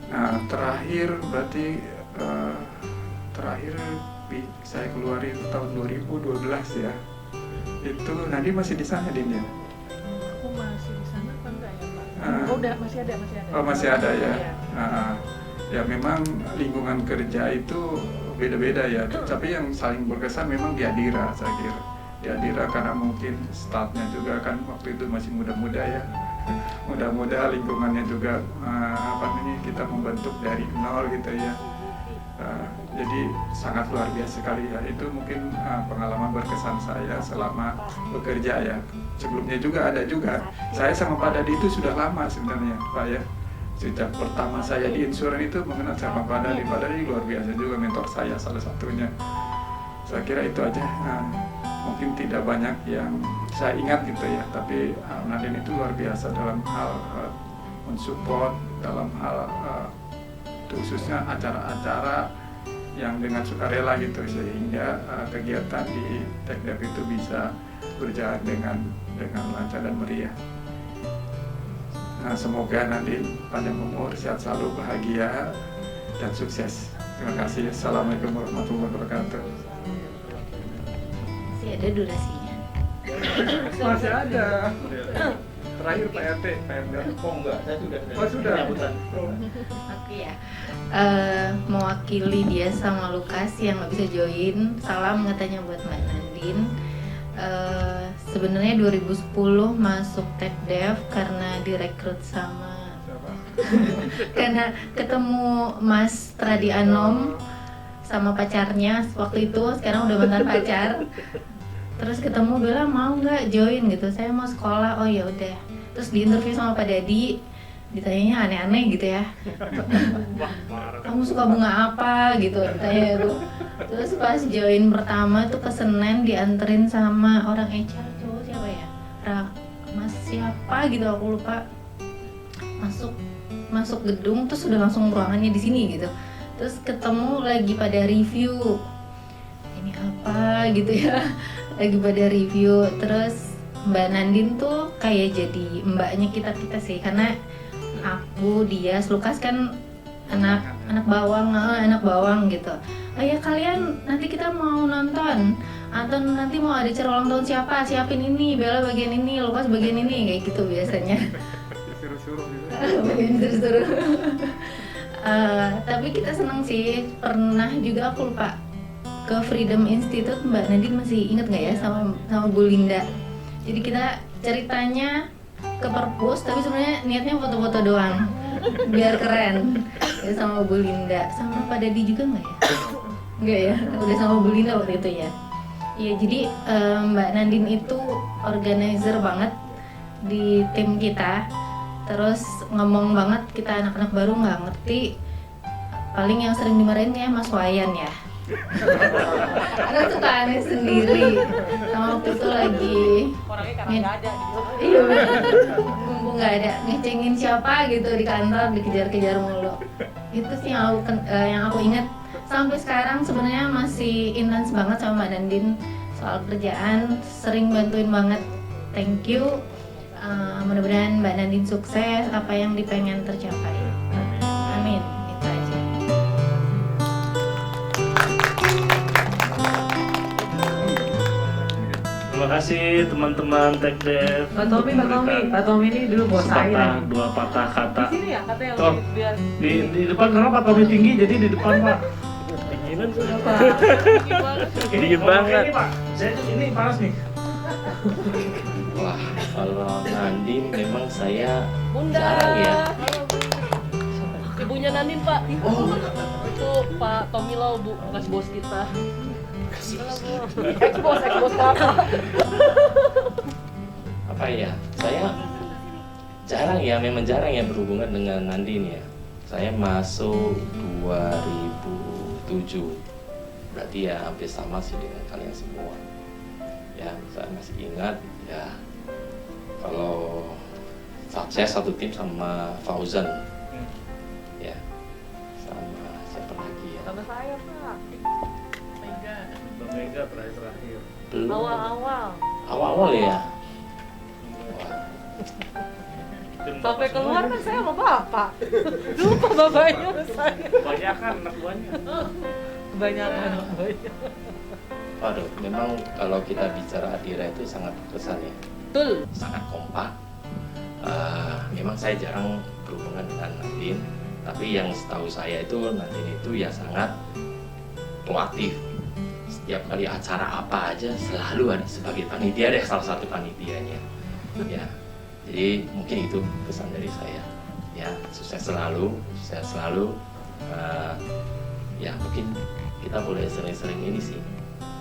Nah terakhir berarti terakhir saya keluarin tahun 2012 ya. Itu nanti masih di sana Din ya? Masih di sana apa enggak ya Pak? Udah masih ada. Oh masih ada ya. Ya memang lingkungan kerja itu beda-beda ya. Tapi yang saling berkesan memang di Adira saya kira. Di Adira karena mungkin staffnya juga kan waktu itu masih muda-muda ya. Muda-muda, lingkungannya juga apa namanya, kita membentuk dari nol gitu ya. Jadi sangat luar biasa sekali ya. Itu mungkin pengalaman berkesan saya selama bekerja ya. Sebelumnya juga ada juga. Saya sama Pak Dadi itu sudah lama sebenarnya Pak ya. Sejak pertama saya di insuran itu mengenal sama Pak Dadi. Pak Dadi luar biasa juga, mentor saya salah satunya. Saya kira itu aja. Mungkin tidak banyak yang saya ingat gitu ya. Tapi Nandin itu luar biasa dalam hal mensupport, dalam hal khususnya acara-acara yang dengan sukarela gitu, sehingga kegiatan di TEK itu bisa berjalan dengan lancar dan meriah. Nah, semoga nanti panjang umur, sehat selalu, bahagia dan sukses. Terima kasih. Assalamualaikum warahmatullahi wabarakatuh. Masih ada durasinya? Masih ada. Terakhir Pak RT. Oh enggak, saya sudah. Oh sudah. Oke ya. Mewakili dia sama Lukas yang nggak bisa join, salam katanya buat Mbak Nandin. Sebenarnya 2010 masuk TEK karena direkrut sama karena ketemu Mas Tradi Anom sama pacarnya waktu itu, sekarang udah mantan pacar. terus ketemu Bella mau nggak join gitu, saya mau sekolah. Oh ya udah, terus diinterview sama Pak Dadi, ditanyanya aneh-aneh gitu ya. Kamu suka bunga apa gitu ditanya tuh. Terus pas join pertama tuh ke Senen dianterin sama orang HR tuh siapa ya, Mas siapa gitu aku lupa. Masuk gedung terus udah langsung ruangannya di sini gitu. Terus ketemu lagi pada review ini apa gitu ya, lagi pada review. Terus Mbak Nandin tuh kayak jadi mbaknya kita sih, karena aku, dia, Lukas kan anak bawang gitu. Oh ya kalian nanti kita mau nonton atau nanti mau ada acara ulang tahun siapa, siapin ini, Bella bagian ini, Lukas bagian ini, kayak gitu biasanya. Suruh-suruh gitu. Suruh-suruh. Tapi kita seneng sih. Pernah juga aku lupa ke Freedom Institute, Mbak Nadine masih inget nggak ya sama Bu Linda. Jadi kita ceritanya ke perpus, tapi sebenarnya niatnya foto-foto doang biar keren ya, sama Bu Linda. Sama Pak Dadi juga nggak ya? Nggak ya, udah sama Bu Linda waktu itu ya. Iya, jadi Mbak Nandin itu organizer banget di tim kita. Terus ngomong banget, kita anak-anak baru nggak ngerti. Paling yang sering dimarahin ya Mas Wayan ya. Karena suka aneh sendiri. Sama waktu itu lagi Orangnya karena nggak ada gitu. Iya bener, mumpung nggak ada, ngecengin siapa gitu di kantor, dikejar-kejar mulu. Itu sih yang aku inget. Sampai sekarang sebenarnya masih intens banget sama Mbak Nandin soal kerjaan, sering bantuin banget. Thank you. Mudah-mudahan Mbak Nandin sukses apa yang dipengen tercapai. Amin. Itu aja. Terima kasih teman-teman TechDev. Pak Tommy ini dulu bos saya. Dua patah kata. Di sini ya kata yang Tuh, biar di depan karena Pak Tommy tinggi jadi di depan Pak. Dinginan sudah Pak. Dingin banget. Ini Pak, saya ini panas nih. Wah, kalau Nandin memang saya Bunda. jarang ya. Ibunya Nandin Pak. Itu Pak Tommy Lau, Bu, bekas bos kita. Ex-bos Kakak. Apa ya? Saya jarang ya, memang jarang ya berhubungan dengan Nandin ya. Saya masuk 2007. Berarti ya hampir sama sih dengan kalian semua. Ya, saya masih ingat ya, kalau saya satu tim sama Fauzan ya, sama siapa lagi ya, Sama saya Pak. Mega terakhir. belum Awal-awal ya. sampai keluar kan saya sama Bapak. Lupa bapaknya saya. Kebanyakan anak buahnya. Kebanyakan anak buahnya. Waduh, memang kalau kita bicara Adira itu sangat berkesan ya. Betul. Sangat kompak. Memang saya jarang berhubungan dengan Nandin, tapi yang setahu saya itu Nandin itu ya sangat proaktif. Setiap kali acara apa aja selalu ada sebagai panitia, deh salah satu panitianya. Ya, jadi mungkin itu pesan dari saya. Ya, sukses selalu. Ya, mungkin kita boleh sering-sering ini sih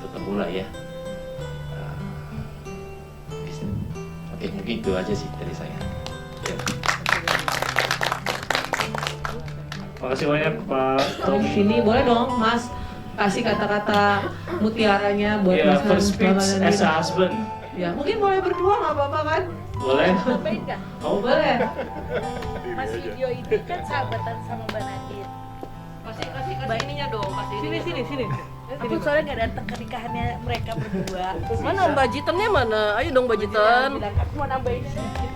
ketemu lah ya. Oke, mungkin itu aja sih dari saya. Ya. Makasih banyak Pak Di sini boleh dong Mas kasih kata-kata mutiaranya buat Ya, Mas first speech Nandin. as a husband. Ya, mungkin boleh berdua nggak apa-apa kan? Boleh? Nambahin nggak? Oh, Boleh. Mas video ini kan sahabatan sama Mbak Nadine. Kasih ininya dong, kasih sini. Aku soalnya nggak datang ke nikahannya mereka berdua. Mana Mbak Jitannya mana? Ayo dong Mbak Jitan. Aku mau nambahin sedikit.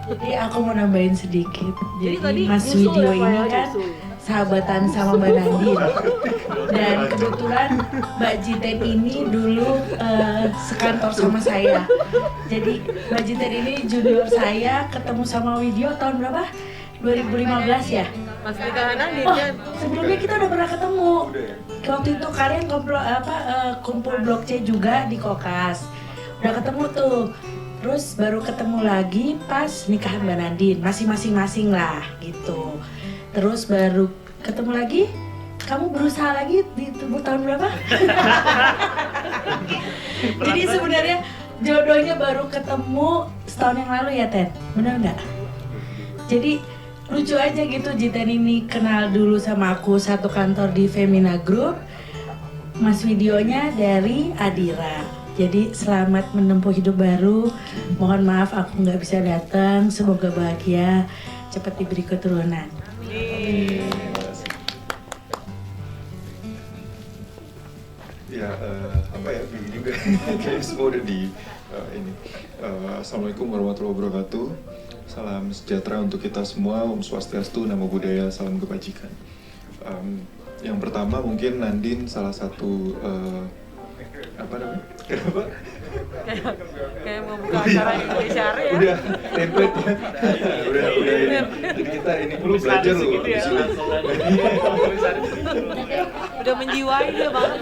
Jadi aku mau nambahin sedikit. Jadi tadi Mas nyusul video ya, Pak, ini ya, kan nyusul. sahabatan sama Mbak Nadine. Dan kebetulan Mbak Jiten ini dulu sekantor sama saya. Jadi Mbak Jiten ini junior saya, ketemu sama Widyo tahun berapa? 2015 ya? Mas nikahan Nandin Oh, ya. sebelumnya kita udah pernah ketemu. Waktu itu kalian kumpul blok C juga di Kokas. Udah ketemu tuh. Terus baru ketemu lagi pas nikahan Mbak Nadine, masih masing-masing lah gitu. Terus baru ketemu lagi, kamu berusaha lagi di tahun berapa? Jadi sebenarnya jodohnya baru ketemu setahun yang lalu ya Ten, bener nggak? Jadi lucu aja gitu, Jiten ini kenal dulu sama aku satu kantor di Femina Group. Mas videonya dari Adira. Jadi selamat menempuh hidup baru. Mohon maaf aku nggak bisa datang. Semoga bahagia, cepat diberi keturunan. Ya, apa ya, begini juga. Kayak semua udah di ini. Assalamualaikum warahmatullahi wabarakatuh. Salam sejahtera untuk kita semua. Om Swastiastu, Namo Buddhaya, salam kebajikan. Yang pertama mungkin Nandin salah satu apa namanya? Kenapa? Kayak mau buka acara Indonesia ya. Udah template ya. udah ini. Jadi kita ini perlu belajar loh di sini. Udah menjiwai dia banget.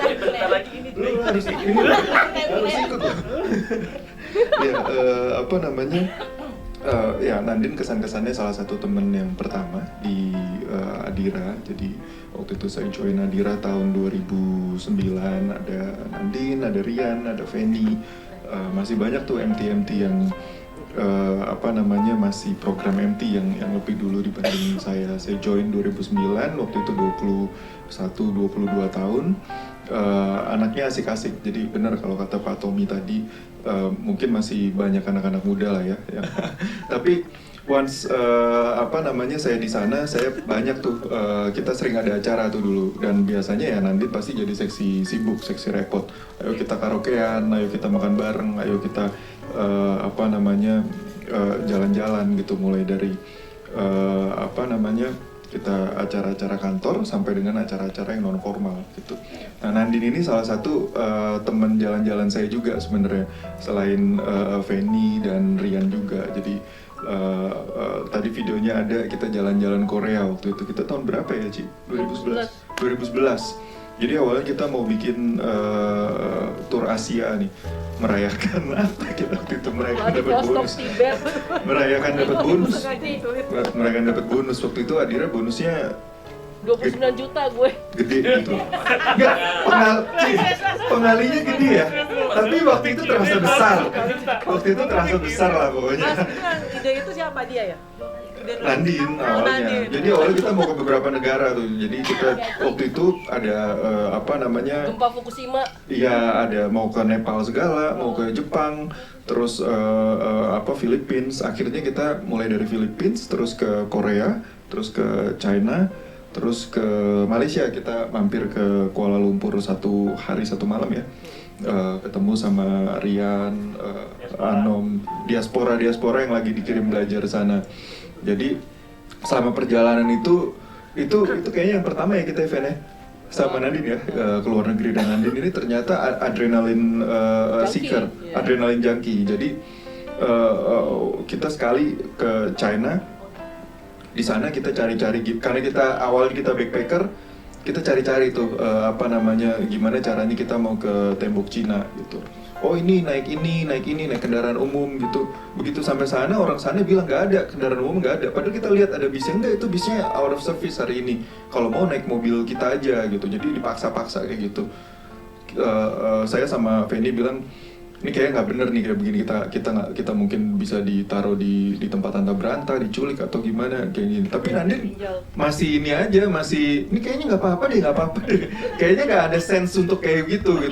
Harus ikut loh. Ya, apa namanya? Ya, Nandin kesan-kesannya salah satu temen yang pertama di Adira. Jadi waktu itu saya join Adira tahun 2009. Ada Nandin, ada Rian, ada Feni. Masih banyak tuh MT yang apa namanya, masih program MT yang lebih dulu dibanding saya. Saya join 2009, waktu itu 21-22 tahun. Anaknya asik-asik, jadi benar kalau kata Pak Tommy tadi, mungkin masih banyak anak-anak muda lah ya. Tapi once apa namanya, saya di sana, saya banyak tuh, kita sering ada acara tuh dulu, dan biasanya ya Nandin pasti jadi seksi sibuk, seksi repot. Ayo kita karaokean, ayo kita makan bareng, ayo kita apa namanya, jalan-jalan gitu, mulai dari apa namanya, kita acara-acara kantor sampai dengan acara-acara yang non formal gitu. Nah, Nandin ini salah satu teman jalan-jalan saya juga sebenarnya, selain Feni dan Rian juga. Jadi tadi videonya ada, kita jalan-jalan Korea waktu itu. Kita tahun berapa ya, Ci? 2011. Jadi awalnya kita mau bikin tour Asia nih, merayakan apa kita waktu itu, merayakan dapat bonus waktu itu. Adira bonusnya 29 juta gue. Gede gitu. Enggak, pengalinya gede ya. Tapi waktu itu terasa besar. Waktu itu terasa besar lah pokoknya. Ide itu siapa, dia ya? Nandin awalnya. Jadi awalnya kita mau ke beberapa negara tuh. Jadi kita waktu itu ada apa namanya, gempa Fukushima. Iya, ada mau ke Nepal segala, mau ke Jepang, terus apa Philippines. Akhirnya kita mulai dari Philippines, terus ke Korea, terus ke China, terus ke Malaysia. Kita mampir ke Kuala Lumpur 1 hari 1 malam ya. Ketemu sama Rian, Anom, diaspora yang lagi dikirim belajar sana. Jadi selama perjalanan itu kayaknya yang pertama ya kita event ya sama Nandin ya, ke luar negeri. Dan Nandin ini ternyata adrenalin seeker, adrenalin junkie. Jadi kita sekali ke China, di sana kita cari-cari, karena kita awalnya kita backpacker, kita cari-cari tuh apa namanya, gimana caranya kita mau ke tembok Cina gitu. Oh ini naik kendaraan umum gitu. Begitu sampai sana, orang sana bilang nggak ada, kendaraan umum nggak ada. Padahal kita lihat ada bisnya, enggak, itu bisnya out of service hari ini. Kalau mau naik mobil kita aja gitu. Jadi dipaksa-paksa kayak gitu. Saya sama Feni bilang, ini kayaknya nggak bener nih kayak begini, kita mungkin bisa ditaruh di tempat anta beranta, diculik atau gimana kayak gini. Tapi Nandin masih ini aja, masih ini kayaknya nggak apa-apa deh. Kayaknya nggak ada sense untuk kayak gitu.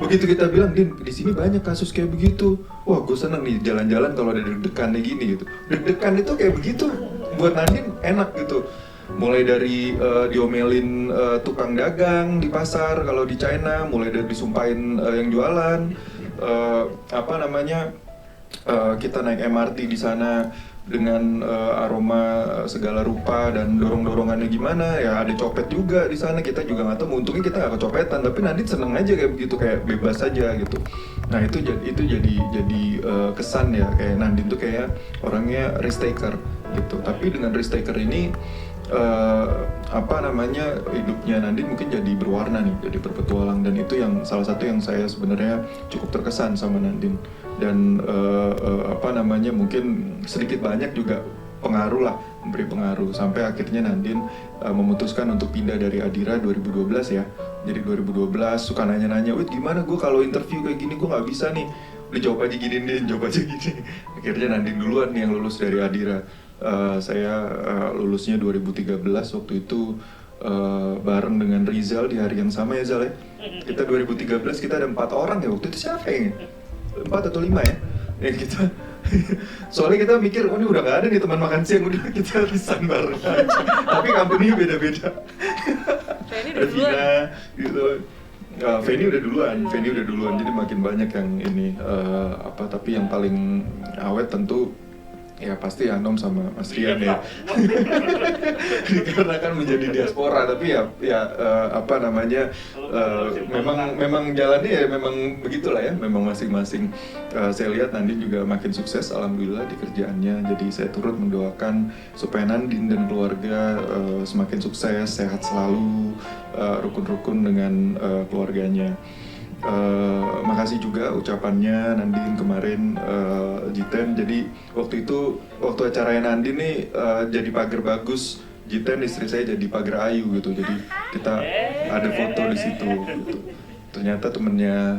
Begitu kita bilang, Din, di sini banyak kasus kayak begitu. Wah, gue seneng nih jalan-jalan kalau ada deg-degannya gini gitu. Deg-degan itu kayak begitu buat Nandin enak gitu. Mulai dari diomelin tukang dagang di pasar kalau di China, mulai dari disumpahin yang jualan. Apa namanya, kita naik MRT di sana dengan aroma segala rupa dan dorong-dorongannya gimana ya, ada copet juga di sana, kita juga nggak tahu, untungnya kita nggak kecopetan, tapi Nandin seneng aja kayak begitu, kayak bebas aja gitu. Nah itu jadi kesan ya, kayak Nandin tuh kayak orangnya risk taker gitu. Tapi dengan risk taker ini apa namanya, hidupnya Nandin mungkin jadi berwarna nih, jadi berpetualang. Dan itu yang salah satu yang saya sebenarnya cukup terkesan sama Nandin. Dan apa namanya, mungkin sedikit banyak juga pengaruh lah, memberi pengaruh sampai akhirnya Nandin memutuskan untuk pindah dari Adira 2012 ya Jadi 2012 suka nanya-nanya, "Wih gimana gue kalau interview kayak gini gue nggak bisa nih." Udah jawab aja gini deh, jawab aja gini. Akhirnya Nandin duluan nih yang lulus dari Adira. Saya lulusnya 2013 waktu itu bareng dengan Rizal di hari yang sama ya Zal ya. Kita 2013 kita ada 4 orang ya waktu itu, siapa yang 4 atau 5 ya? Kita soalnya kita mikir, oh ini udah gak ada nih teman makan siang, udah kita resign bareng aja. Tapi company beda-beda. Feni udah duluan. Gitu. Feni udah duluan, jadi makin banyak yang ini tapi yang paling awet tentu ya pasti Anom sama Mas Rian ya. Karena kan menjadi diaspora, tapi memang jalannya ya memang begitulah ya, memang masing-masing. Saya lihat Nandin juga makin sukses alhamdulillah di kerjaannya, jadi saya turut mendoakan supaya Nandin dan keluarga semakin sukses, sehat selalu, rukun-rukun dengan keluarganya. Makasih juga ucapannya Nandin kemarin Jiten. Jadi waktu acaranya Nandin nih jadi pagar bagus, Jiten istri saya jadi pagar ayu gitu. Jadi kita ada foto di situ gitu. Ternyata temennya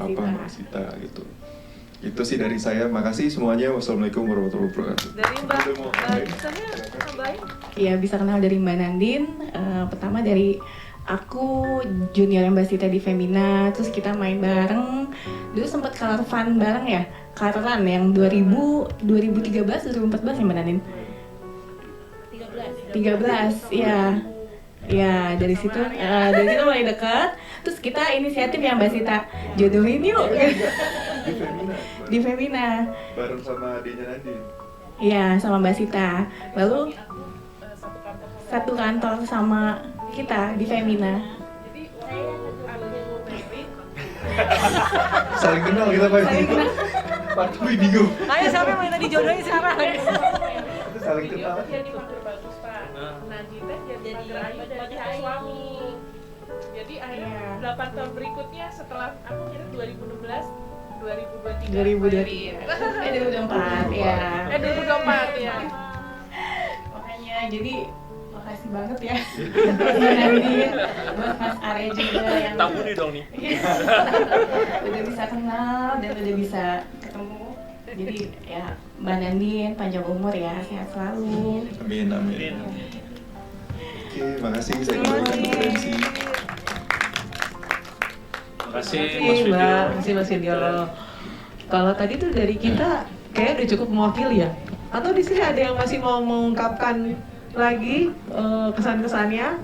Mbak Sita gitu. Itu sih dari saya. Makasih semuanya. Wassalamualaikum warahmatullahi wabarakatuh. Dari Mbak Gisanya tambahin? Iya, bisa kenal dari Mbak Nandin. Pertama dari aku junior Mbak Sita di Femina, terus kita main bareng. Dulu sempat color fun bareng ya, coloran yang 2013, 2014 ya Mbak Nandin? 13, ya. Ya dari situ mulai dekat. Terus kita inisiatif ya Mbak Sita, jodohin yuk. Di Femina. Bareng sama adiknya Nandin. Iya, sama Mbak Sita. Lalu satu kantor sama kita di Femina. Saling kenal kita Pak. Tapi bingung. Ayo siapa yang minta dijodohin sekarang? Itu saling kenal. Jadi pagar bagus Pak. Nandin jadi pagar ayu dari suami. Jadi akhirnya 8 tahun berikutnya setelah aku kira 2016 2023 2024 ya. 2024 ya. Makanya jadi makasih banget ya Mbak Nandin, buat Mas Arya juga yang tampuni dong nih. udah bisa kenal dan udah bisa ketemu. Jadi ya Mbak Nandin panjang umur ya, sehat selalu. Amin. Oke, makasih saya kembalikan referensi. Makasih Mas Video. Makasih Mas Video. Kalau tadi tuh dari kita kayak udah cukup mewakili ya. Atau di sini ada yang masih mau mengungkapkan lagi kesan-kesannya?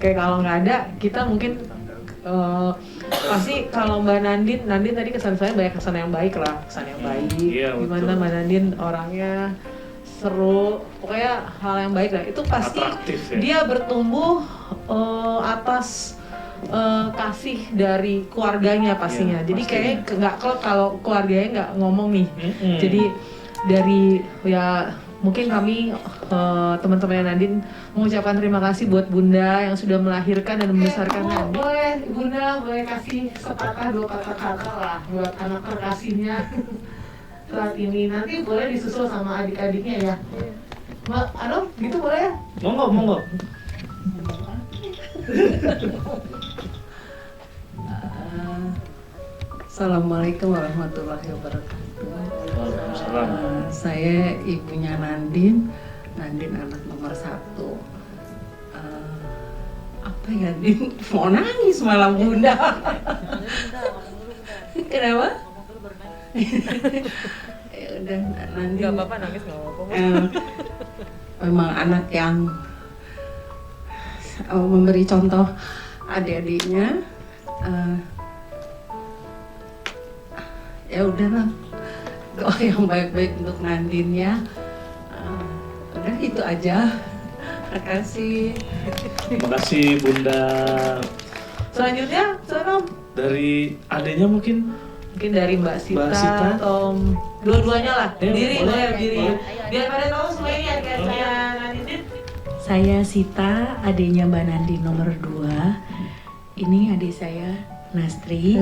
Kayak kalau nggak ada, kita mungkin pasti kalau Mbak Nandin tadi kesan saya banyak kesan yang baik lah, kesan yang baik. Iya, Gimana Mbak Nandin orangnya seru, pokoknya hal yang baik lah. Itu pasti atraktif, ya? Dia bertumbuh atas kasih dari keluarganya pastinya. Jadi kayaknya nggak kalau keluarganya nggak ngomong nih. Jadi dari ya mungkin kami teman-teman Nandin mengucapkan terima kasih buat Bunda yang sudah melahirkan dan membesarkan Nandin. Boleh Bunda boleh kasih sepatah dua patah kata lah buat anak terkasihnya saat ini. Nanti boleh disusul sama adik-adiknya ya. Mbak Anom gitu boleh ya? Monggo. Assalamualaikum warahmatullahi wabarakatuh. Waalaikumsalam. Saya ibunya Nandin anak nomor 1. Apa ya Din? Mau nangis malam Bunda. Kenapa? Ya udah Nandin. Gak apa-apa nangis nggak apa-apa. Memang anak yang memberi contoh adik-adiknya. Ya udahlah, doa yang baik-baik untuk Nandin ya. Udah itu aja. Makasih. Makasih Bunda. Selanjutnya, Sonom. Dari adanya mungkin dari Mbak Sita atau dua-duanya lah. Diri. Biar pada tahu semua ini adik saya Nandin. Saya Sita, adiknya Mbak Nandin nomor 2. Ini adik saya Nastri.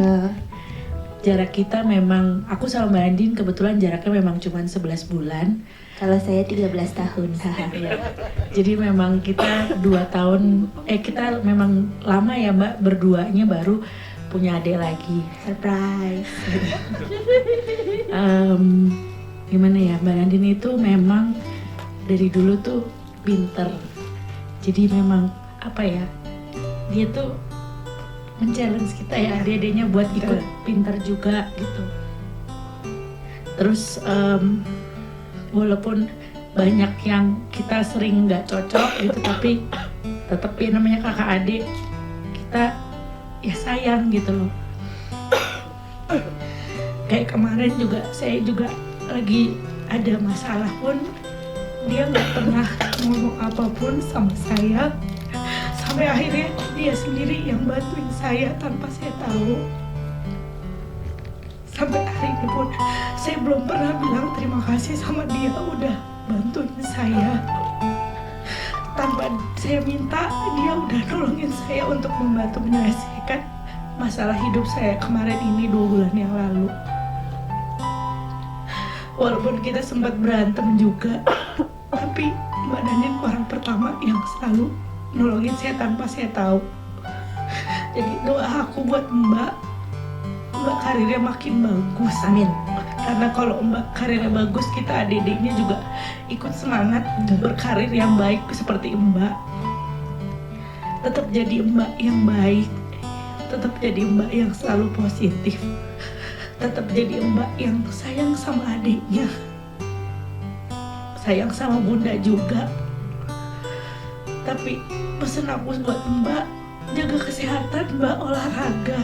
jarak kita memang, aku sama Mbak Andin kebetulan jaraknya memang cuma 11 bulan. Kalau saya 13 tahun. Ya. Jadi memang kita 2 tahun, kita memang lama ya Mbak berduanya baru punya adik lagi. Surprise. Gimana ya, Mbak Andin itu memang dari dulu tuh pinter. Jadi memang apa ya, dia tuh men-challenge kita ya adik-adiknya buat ikut pinter juga gitu. Terus walaupun banyak yang kita sering nggak cocok gitu, tapi tetap ya namanya kakak adik, kita ya sayang gitu loh. Kayak kemarin juga saya juga lagi ada masalah pun dia nggak pernah ngomong apapun sama saya, sampai akhirnya dia sendiri yang bantuin saya tanpa saya tahu. Sampai hari ini pun saya belum pernah bilang terima kasih sama dia udah bantuin saya. Tanpa saya minta, dia udah nolongin saya untuk membantu menyelesaikan masalah hidup saya kemarin ini 2 bulan yang lalu. Walaupun kita sempat berantem juga, tapi Mbak Danin orang pertama yang selalu nolongin saya tanpa saya tahu. Jadi doa aku buat Mbak karirnya makin bagus. Amin. Karena kalau Mbak karirnya bagus, kita adik-adiknya juga ikut semangat berkarir yang baik seperti Mbak. Tetap jadi Mbak yang baik, tetap jadi Mbak yang selalu positif, tetap jadi Mbak yang sayang sama adiknya, sayang sama Bunda juga. Tapi pesan aku buat Mbak, jaga kesehatan Mbak, olahraga.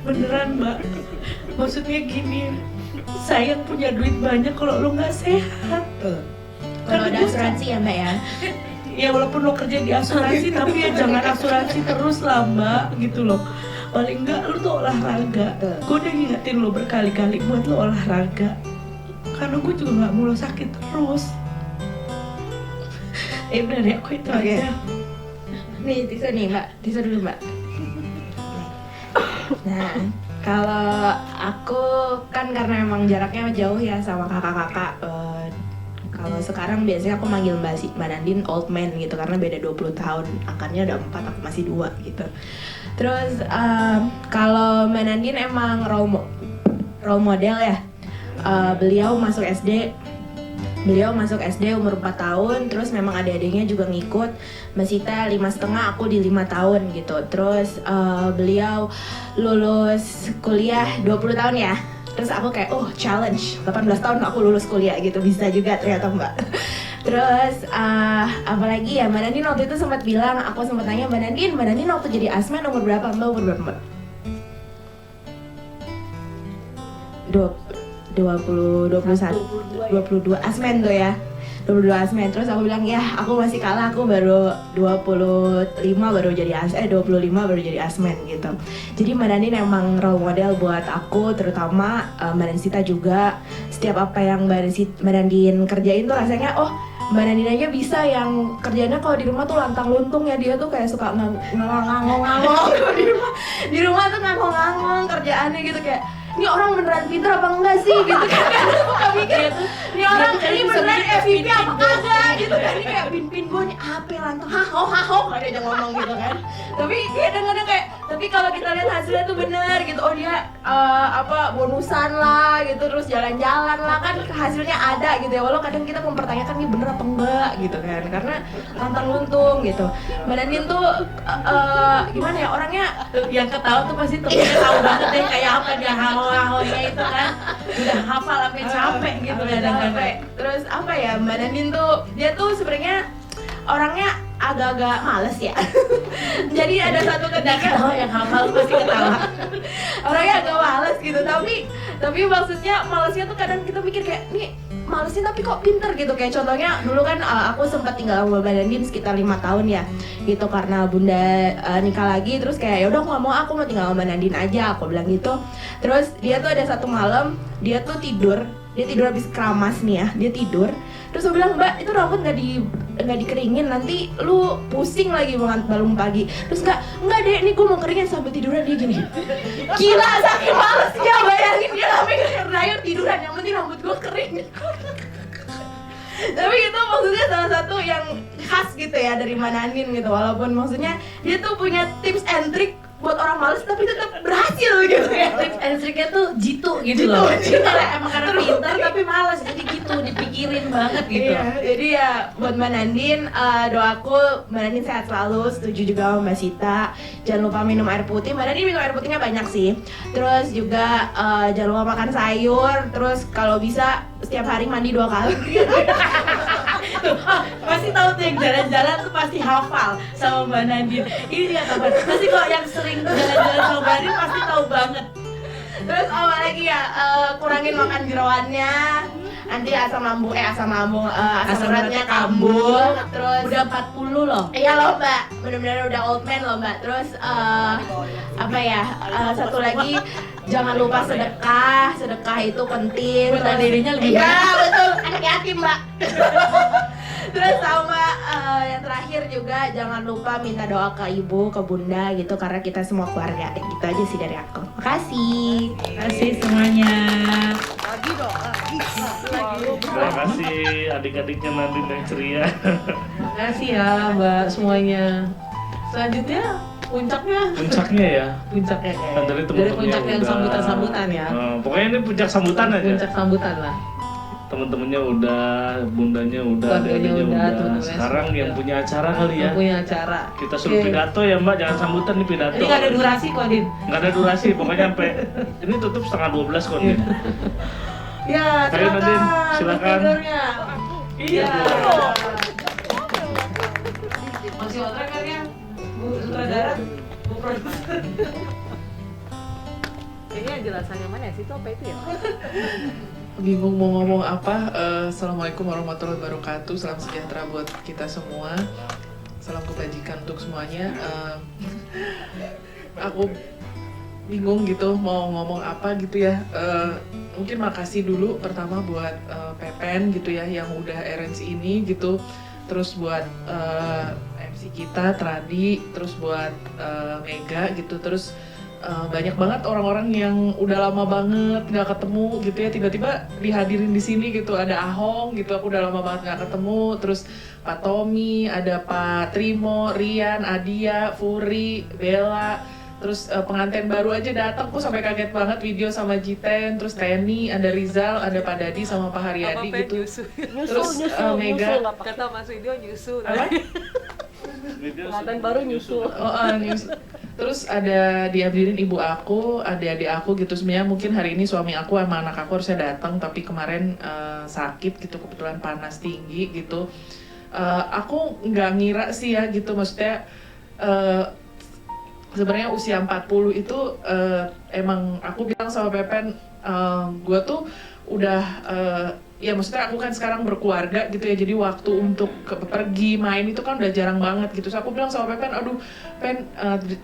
Beneran Mbak, maksudnya gini, saya punya duit banyak kalau lo nggak sehat. Kalau ada asuransi ya Mbak ya. Ya walaupun lo kerja di asuransi, tapi ya jangan asuransi terus lah Mbak, gitu loh. Paling enggak lo tuh olahraga. Gue udah ngingetin lo berkali-kali buat lo olahraga, karena gue juga nggak mau lo sakit terus. Udah deh, aku itu aja. Nih tisu nih Mbak, tisu dulu Mbak. Nah, kalau aku kan karena emang jaraknya jauh ya sama kakak-kakak. Kalau sekarang biasanya aku manggil Mbak Nandin old man gitu, karena beda 20 tahun. Angkanya udah 4, aku masih 2 gitu. Terus kalau Mbak Nandin emang role model ya. Beliau masuk SD umur 4 tahun, terus memang adik-adiknya juga ngikut. Mbak Sita 5,5, aku di 5 tahun gitu. Terus beliau lulus kuliah 20 tahun ya. Terus aku kayak, challenge, 18 tahun aku lulus kuliah gitu, bisa juga ternyata Mbak. Terus apalagi ya, Mbak Nandin waktu itu sempat bilang, aku sempat tanya Mbak Nandin waktu jadi asmen umur berapa Mbak? 22 asmen tuh ya, 22 asmen. Terus aku bilang ya aku masih kalah, aku baru 25 baru jadi 25 baru jadi asmen gitu. Jadi Mbak Nandin emang role model buat aku, terutama Mbak Sita juga. Setiap apa yang Mbak Nandin kerjain tuh rasanya Mbak Nandin aja bisa, yang kerjanya kalau di rumah tuh lantang luntung ya, dia tuh kayak suka ngangong-ngangong di rumah tuh ngangong-ngangong kerjaannya gitu, kayak ini orang beneran pinter apa enggak sih gitu kan. Suka mikir ini orang ini beneran FVP apa kagak gitu kan. Ini kayak pin gue nih apa lantang haho ada aja ngomong gitu kan. Tapi kadang-kadang kayak, tapi kalau kita lihat hasilnya tuh bener gitu. Dia bonusan lah gitu, terus jalan-jalan lah kan, hasilnya ada gitu ya. Walau kadang kita mempertanyakan ini bener apa enggak gitu kan, karena lantang luntung gitu. Mbak Nandin tuh gimana ya, orangnya yang ketawa tuh pasti temennya tahu banget deh kayak apa dia haho-hahonya itu kan. Udah hafal sampai capek gitu kadang-kadang. Terus apa ya, Mbak Nandin tuh dia tuh sebenarnya orangnya agak-agak males ya. Jadi ada satu ketika yang hafal pasti ketawa. Orangnya agak males gitu, tapi maksudnya malesnya tuh kadang kita mikir kayak nih malesnya tapi kok pinter gitu. Kayak contohnya dulu kan aku sempat tinggal sama Mbak Nandin sekitar 5 tahun ya gitu, karena Bunda nikah lagi. Terus kayak yaudah aku mau tinggal sama Mbak Nandin aja, aku bilang gitu. Terus dia tuh ada satu malam dia tuh tidur dia tidur habis keramas nih ya, dia tidur. Terus aku bilang, Mbak, itu rambut nggak dikeringin, nanti lu pusing lagi bangun pagi. Terus enggak deh, ini gue mau keringin sambil tiduran. Dia gini, gila saking malesnya, bayangin dia sampai hair dryer tiduran, yang penting rambut gue kering. Tapi itu maksudnya salah satu yang khas gitu ya dari Mananin gitu, walaupun maksudnya dia tuh punya tips and trick buat orang males tapi tetap berhasil gitu ya. Tips and trick-nya tuh jitu gitu loh. Emang karena pintar tapi males, jadi gitu dipikirin banget gitu. Iya, jadi ya buat Mbak Nandin, doaku Mbak Nandin sehat selalu. Setuju juga sama Mbak Sita. Jangan lupa minum air putih. Mbak Nandin minum air putihnya banyak sih. Terus juga jangan lupa makan sayur. Terus kalau bisa setiap hari mandi 2 kali. Pasti tahu tuh yang jalan-jalan tuh pasti hafal sama Mbak Nadine. Ini dia kabar. Pasti kalau yang sering jalan-jalan sama Mbak Nadine pasti tahu banget. Terus apa lagi ya, kurangin makan jeroannya. Nanti asam uratnya kambuh. Terus udah 40 loh. Iya loh Mbak, benar-benar udah old man loh Mbak. Terus satu lagi, jangan lupa sedekah itu penting. Buat dirinya lebih banyak. banyak. Iya betul, anak yatim Mbak. Terus sama yang terakhir juga jangan lupa minta doa ke ibu, ke bunda gitu, karena kita semua keluarga. Gitu aja sih dari aku. Makasih. Makasih semuanya. Terima kasih adik-adiknya Nadine yang ceria. Makasih ya Mbak semuanya. Selanjutnya puncaknya ya. Puncaknya Kan dari dari puncak yang sambutan ya. Pokoknya ini puncak sambutan aja. Puncak sambutan lah. Teman-temannya udah, bundanya udah, Keluarganya adiknya udah, udah. Sekarang yang punya acara kali ya. Yang punya acara. Kita suruh pidato ya Mbak, jangan sambutan nih pidato. Ini nggak ada durasi kok Din. Nggak ada durasi, pokoknya sampai ini tutup 11:30 kok Din. Ya, Ayo Nadine, silakan. Tidurnya. Iya. Masih otak kan ya? Bu sutradara, bu produser. Kayaknya jelasannya mana ya? Situ apa itu ya? Bingung mau ngomong apa. Assalamualaikum warahmatullahi wabarakatuh. Salam sejahtera buat kita semua. Salam kebajikan untuk semuanya. Aku bingung gitu mau ngomong apa gitu ya. Mungkin makasih dulu pertama buat Pepen gitu ya yang udah arrange ini gitu. Terus buat MC kita Tradi, terus buat Mega gitu. Terus banyak banget orang-orang yang udah lama banget nggak ketemu gitu ya, tiba-tiba dihadirin di sini gitu. Ada Ahong gitu, aku udah lama banget nggak ketemu. Terus Pak Tommy, ada Pak Trimo, Rian, Adia, Furi, Bella. Terus pengantin baru aja datang, aku sampai kaget banget video sama Jiten. Terus Teni, ada Rizal, ada Pak Dadi sama Pak Haryadi gitu. Terus Mega, kata Mas Video nyusul. Apa? Pengantin baru nyusul. Terus ada dihadirin ibu aku, adik-adik aku gitu. Sebenarnya mungkin hari ini suami aku sama anak aku harusnya datang, tapi kemarin sakit gitu, kebetulan panas tinggi gitu. Aku nggak ngira sih ya gitu, maksudnya sebenarnya usia 40 itu emang aku bilang sama Pepen, gue tuh udah ya maksudnya aku kan sekarang berkeluarga gitu ya, jadi waktu untuk pergi main itu kan udah jarang banget gitu. So aku bilang sama Pepen, aduh Pen,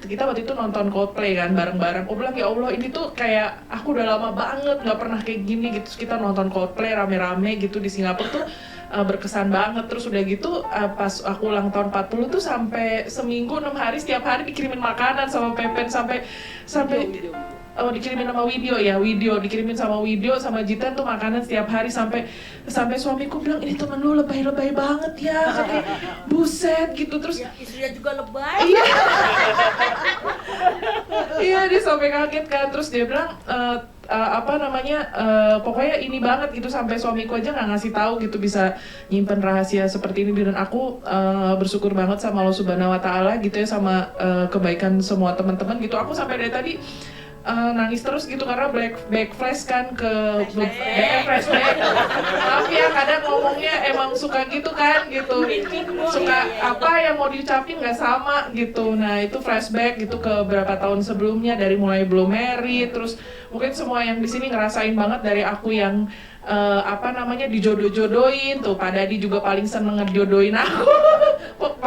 kita waktu itu nonton Coldplay kan bareng-bareng. Aku bilang ya Allah ini tuh kayak aku udah lama banget nggak pernah kayak gini gitu. Terus kita nonton Coldplay rame-rame gitu di Singapura tuh berkesan banget. Terus udah gitu pas aku ulang tahun 40 tuh sampai seminggu 6 hari setiap hari dikirimin makanan sama Pepen sampai dikirimin sama dikirimin sama Widyo sama Jitan tuh makanan setiap hari sampai suamiku bilang ini temen lu lebay-lebay banget ya, katanya buset gitu. Terus ya, istrinya juga lebay. Iya dia sampai kaget kan. Terus dia bilang pokoknya ini banget gitu, sampai suamiku aja nggak ngasih tahu gitu bisa nyimpen rahasia seperti ini. Dan aku bersyukur banget sama Allah Subhanahu Wa Taala gitu ya, sama kebaikan semua teman-teman gitu. Aku sampai dari tadi nangis terus gitu karena backflash kan ke flashback. Maaf ya kadang ngomongnya emang suka gitu kan gitu, suka apa yang mau diucapin nggak sama gitu. Nah itu flashback gitu ke berapa tahun sebelumnya, dari mulai belum married. Terus mungkin semua yang di sini ngerasain banget dari aku yang dijodoh-jodohin tuh. Pak Dadi juga paling seneng ngejodohin aku.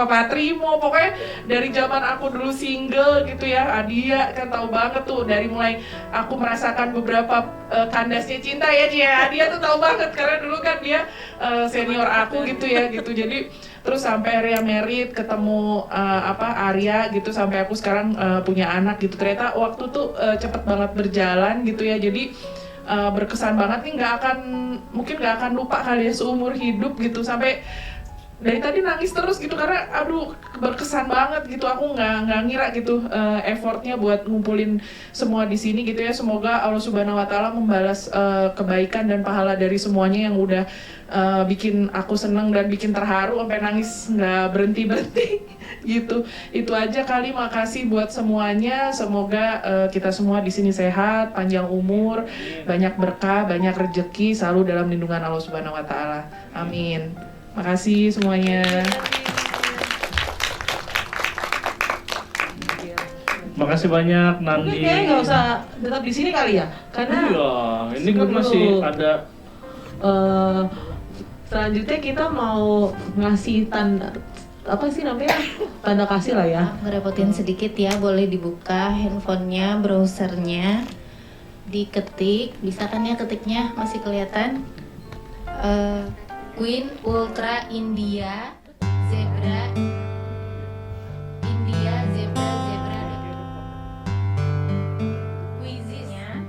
Papa Trimo, pokoknya dari zaman aku dulu single gitu ya. Adia kan tahu banget tuh, dari mulai aku merasakan beberapa kandasnya cinta ya Cia. Dia tuh tahu banget karena dulu kan dia senior aku gitu ya gitu. Jadi terus sampai Arya merit, ketemu Arya gitu, sampai aku sekarang punya anak gitu. Ternyata waktu tuh cepet banget berjalan gitu ya. Jadi berkesan banget nih, mungkin nggak akan lupa kali ya seumur hidup gitu. Sampai dari tadi nangis terus gitu karena aduh berkesan banget gitu. Aku nggak ngira gitu effortnya buat ngumpulin semua di sini gitu ya. Semoga Allah Subhanahu Wa Taala membalas kebaikan dan pahala dari semuanya yang udah bikin aku seneng dan bikin terharu sampai nangis nggak berhenti gitu. Itu aja kali, makasih buat semuanya. Semoga kita semua di sini sehat, panjang umur, banyak berkah, banyak rezeki, selalu dalam lindungan Allah Subhanahu Wa Taala. Amin. Makasih semuanya. Makasih banyak Mungkin Nandi. kayaknya nggak usah tetap di sini kali ya, karena Iya, ini kan masih ada. Selanjutnya kita mau ngasih tanda apa sih namanya, tanda kasih lah ya. Ngerepotin sedikit ya, boleh dibuka handphonenya, browsernya, diketik, bisa kan ya ketiknya masih kelihatan. Queen Ultra India Zebra Quizisnya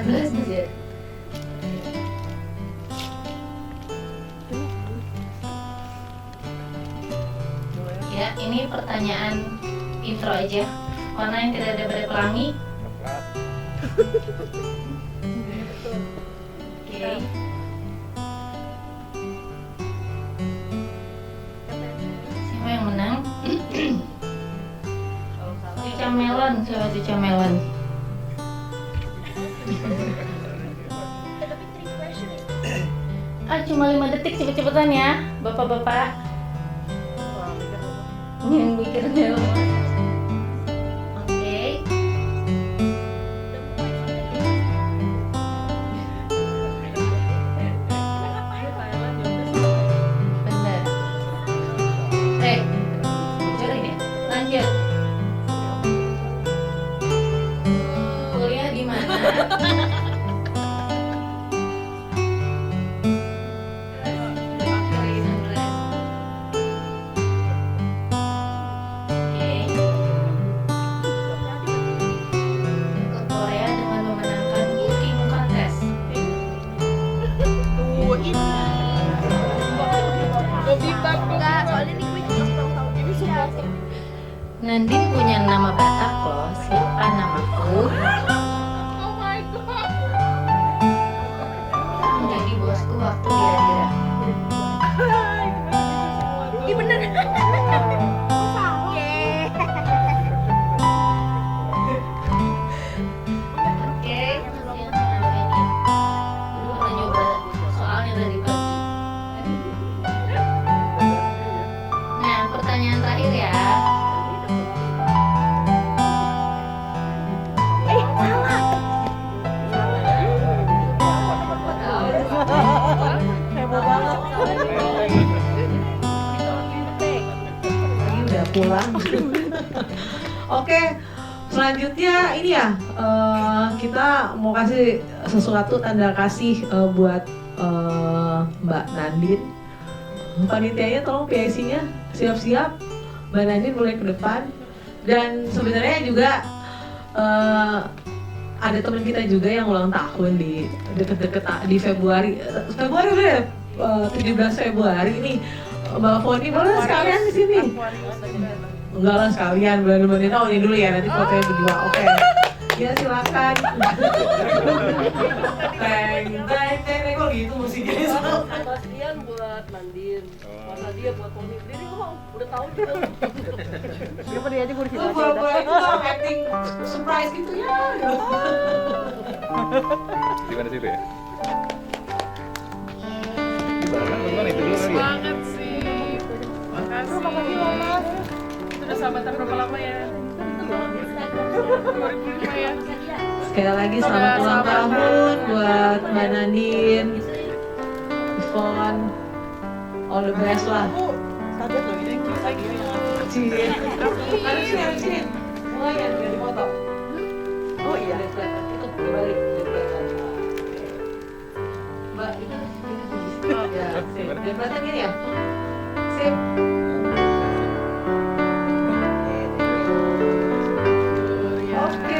14 menit. Ya, ini pertanyaan intro aja. Mana yang tidak ada pada pelangi? Oke. Siapa yang menang? Cuca melon, siapa cuca melon? Cuma 5 detik, cepet-cepetan ya, bapak-bapak. Yang mikirnya lama. Oke. Bener. Cari deh. Lanjut. Kuliah di mana? Nandin punya nama Batak loh. Siapa namaku? Oh my god. Menjadi bosku waktu di Adira. Iya bener. Oke. Dulu pernah nyoba soalnya dari pagi. pulang. Oke, selanjutnya ini ya, kita mau kasih sesuatu tanda kasih buat Mbak Nandin. Panitianya tolong PIC-nya siap-siap. Mbak Nandin mulai ke depan. Dan sebenarnya juga ada teman kita juga yang ulang tahun di deket-deket di Februari. Februari udah ya? 17 Februari nih. Mbak Foni boleh sekalian di sini? Enggak lah sekalian, bener-bener oh ini dulu ya, nanti fotonya berdua. Oke. Ya silakan. Teng kok gitu musiknya. Mas Dian buat Nandin, Mas Nadia buat Foni. Ini kok udah tahu gitu. Siapa dia aja gue di sini. Pura-pura itu acting surprise gitu ya. Di mana situ ya? Banget sih. Makasih. Makasih loh Mas. Itu udah sahabatan berapa lama ya? 2005 ya. Sekali lagi selamat ulang tahun buat Mbak Nandin, Ivon, all the best lah. Kaget loh ini. Cie, harus sini. Mulai biar dipoto. Oh iya. Ikut berbalik. Mbak, ini ya, sip. Dan kelihatan gini ya? Sip. Oke,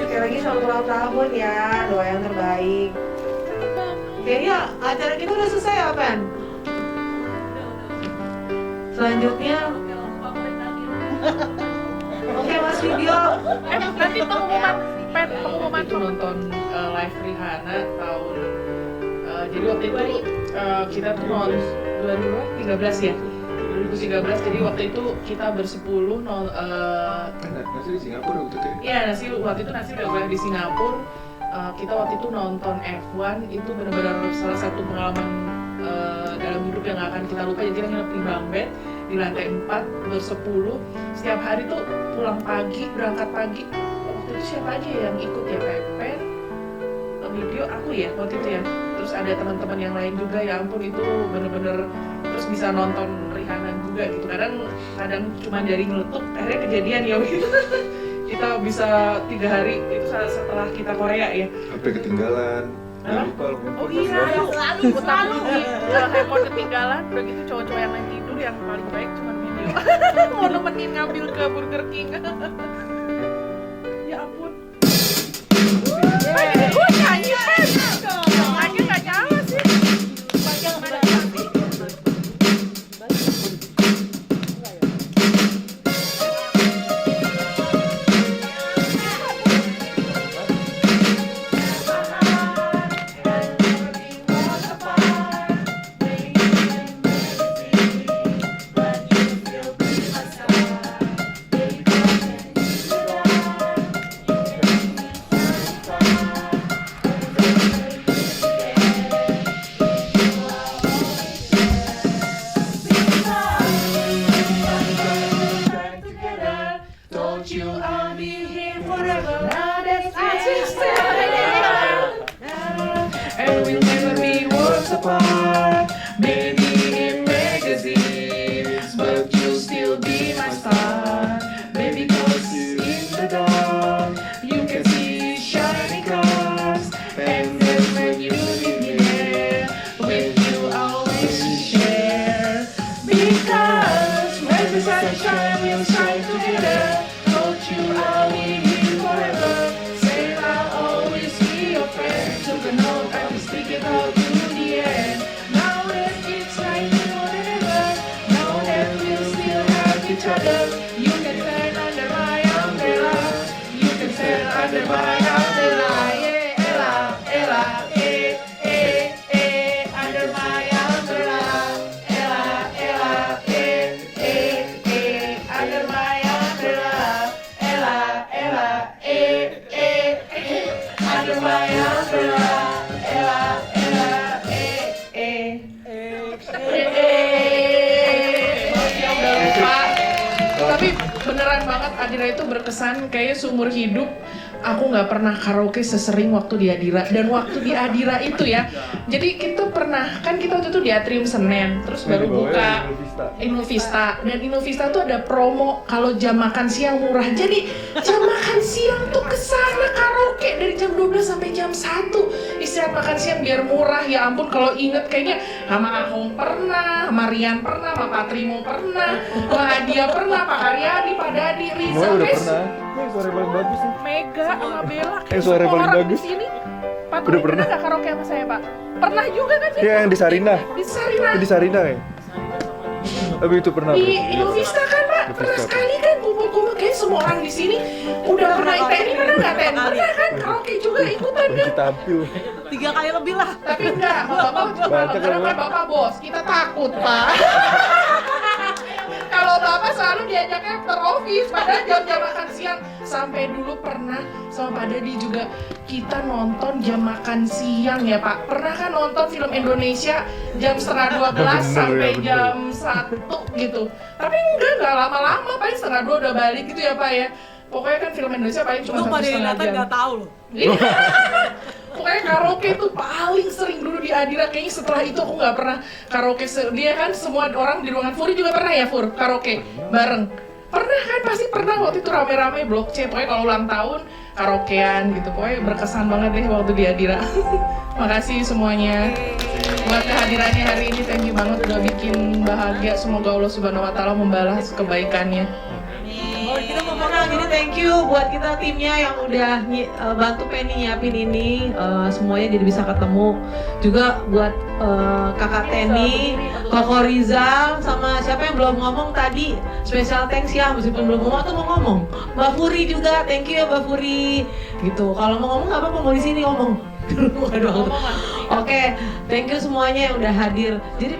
sekali lagi selamat ulang tahun ya, doa yang terbaik. Kayaknya acara kita udah selesai ya, Pen? Selanjutnya, oke Mas video. Nanti pengumuman itu nonton live Rihanna tahun. Jadi waktu itu kita tuh nonton 2013 ya. 2013, jadi waktu itu kita bersepuluh Nasi di Singapura waktu itu. Iya, waktu itu Nasi udah di Singapura. Kita waktu itu nonton F1, itu benar-benar salah satu pengalaman dalam hidup yang gak akan kita lupa. Jadi kita nginep di Bang Bed di lantai 4 bersepuluh. Setiap hari tuh pulang pagi, berangkat pagi. Waktu itu siapa aja yang ikut ya? Pepe, video aku ya waktu itu ya. Terus ada teman-teman yang lain juga, ya ampun itu bener-bener. Terus bisa nonton Rihanna juga gitu. Kadang cuma dari ngeletuk, akhirnya kejadian ya gitu. Kita bisa 3 hari itu setelah kita Korea ya. HP ketinggalan. Lupa. Oh iya, selalu di handphone ketinggalan. Udah gitu cowok-cowok yang lain tidur, yang paling baik cuma video. Mau nemenin ngambil ke Burger King. Ya ampun. Gue nyanyi kan. Nyanyi gak nyala sih. Panjang ada nanti. Tapi beneran banget Adira itu berkesan, kayaknya seumur hidup aku nggak pernah karaoke sesering waktu di Adira. Dan waktu di Adira itu ya, jadi kita pernah, kan kita waktu itu di Atrium Senen, terus baru buka Innovista. Dan Innovista tuh ada promo kalau jam makan siang murah. Jadi jam makan siang tuh kesana karaoke dari jam 12 sampai jam 1. Istirahat makan siang biar murah. Ya ampun kalau inget kayaknya sama Ahong pernah, sama Rian pernah, sama Pak Trimo pernah, Pak Adia pernah, Pak Karyadi, Pak Dadi, Riza, Semua udah guys. pernah. Suara paling bagus nih. Mega sama Bella Suara semua paling orang bagus. di sini. Pak Udah Tony pernah. nggak karaoke sama saya, Pak? Pernah juga kan? Iya yang di Sarina. Di Sarina. Di Sarina ya. Tapi itu pernah. Di Bro. Innovista kan Pak, pernah sekali kan kumpul-kumpul kayak semua orang di sini udah pernah TNI pernah nggak TNI? Pernah kan karaoke juga ikutan kan? Kita tampil. 3 kali lebih lah. Tapi enggak, Bapak karena kan Bapak bos, kita takut Pak. Kalau Bapak selalu diajaknya after office, padahal jam-jam makan siang. Sampai dulu pernah sama Pak Dadi juga kita nonton jam makan siang ya Pak. Pernah kan nonton film Indonesia jam 11:30 sampai jam 1 gitu. Tapi enggak lama-lama, paling 1:30 udah balik gitu ya Pak ya. Pokoknya kan film Indonesia paling cuma 1,5 jam. Nggak tahu loh. Pokoknya karaoke tuh paling sering dulu di Adira. Kayaknya setelah itu aku nggak pernah karaoke. Dia kan semua orang di ruangan Furi juga pernah ya Fur karaoke bareng. Pernah kan, pasti pernah waktu itu rame-rame Blok C. Pokoknya kalau ulang tahun karaokean gitu. Pokoknya berkesan banget deh waktu di Adira. Makasih semuanya buat kehadirannya hari ini. Thank you banget udah bikin bahagia. Semoga Allah Subhanahu Wa Taala membalas kebaikannya. Kita mau jadi thank you buat kita timnya yang udah bantu Penny nyiapin ini, semuanya jadi bisa ketemu. Juga buat kakak Tenny, Koko Rizal, sama siapa yang belum ngomong tadi, special thanks ya, meskipun belum ngomong tuh mau ngomong. Mbak Furi juga, thank you ya Mbak Furi. Gitu. Kalau mau ngomong nggak apa-apa, mau di sini ngomong. Oke, thank you semuanya yang udah hadir. Jadi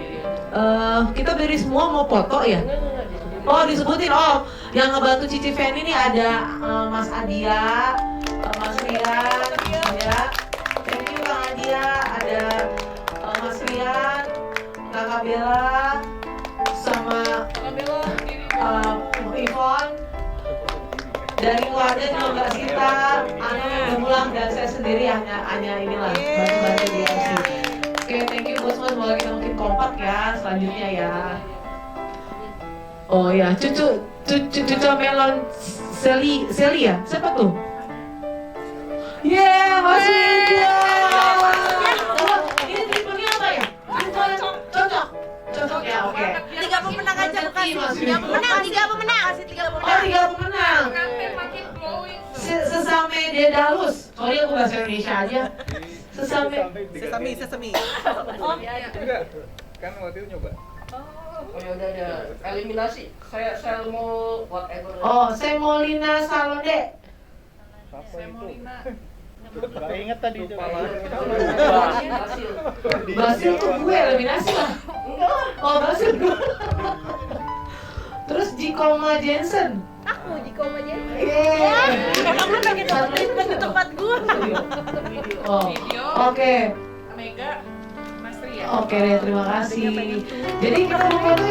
kita berdiri semua mau foto ya. Oh disebutin, oh yang ngebantu Cici Fanny ini ada Mas Adia, Mas Rian, ya. Thank you Kang Adia, ada Mas Rian, Kakak Bella, sama Ivon. Dari keluarga juga Mbak Sita, Anu yang udah pulang dan saya sendiri hanya inilah bantu-bantu di MC. Oke, thank you buat semua, semoga kita makin kompak ya selanjutnya ya. Oh ya, cucu melon Seli ya? Siapa tuh? Yeah, Mas Wida. Ini triplenya apa ya? Cocok ya, oke. 3 pemenang aja bukan. 3 pemenang. Kasih 3 pemenang. Oh, 3 pemenang. Sesame Dedalus. Sorry aku bahasa Indonesia aja. Sesame. Oh, Enggak. Kan waktu itu nyoba. Oh ya udah ada eliminasi. Saya mau whatever. Oh, Semolina Salonde. Semolina. Gak inget tadi. Basil tuh gue eliminasi lah. Enggak lah. Oh, Basil gue. Terus Jikoma Jensen. Aku Jikoma Jensen. Emang lu pengen treatment di tempat gue. Oh, oke. Mega, Mas Ria. Oke deh, terima kasih. Jadi kita mau foto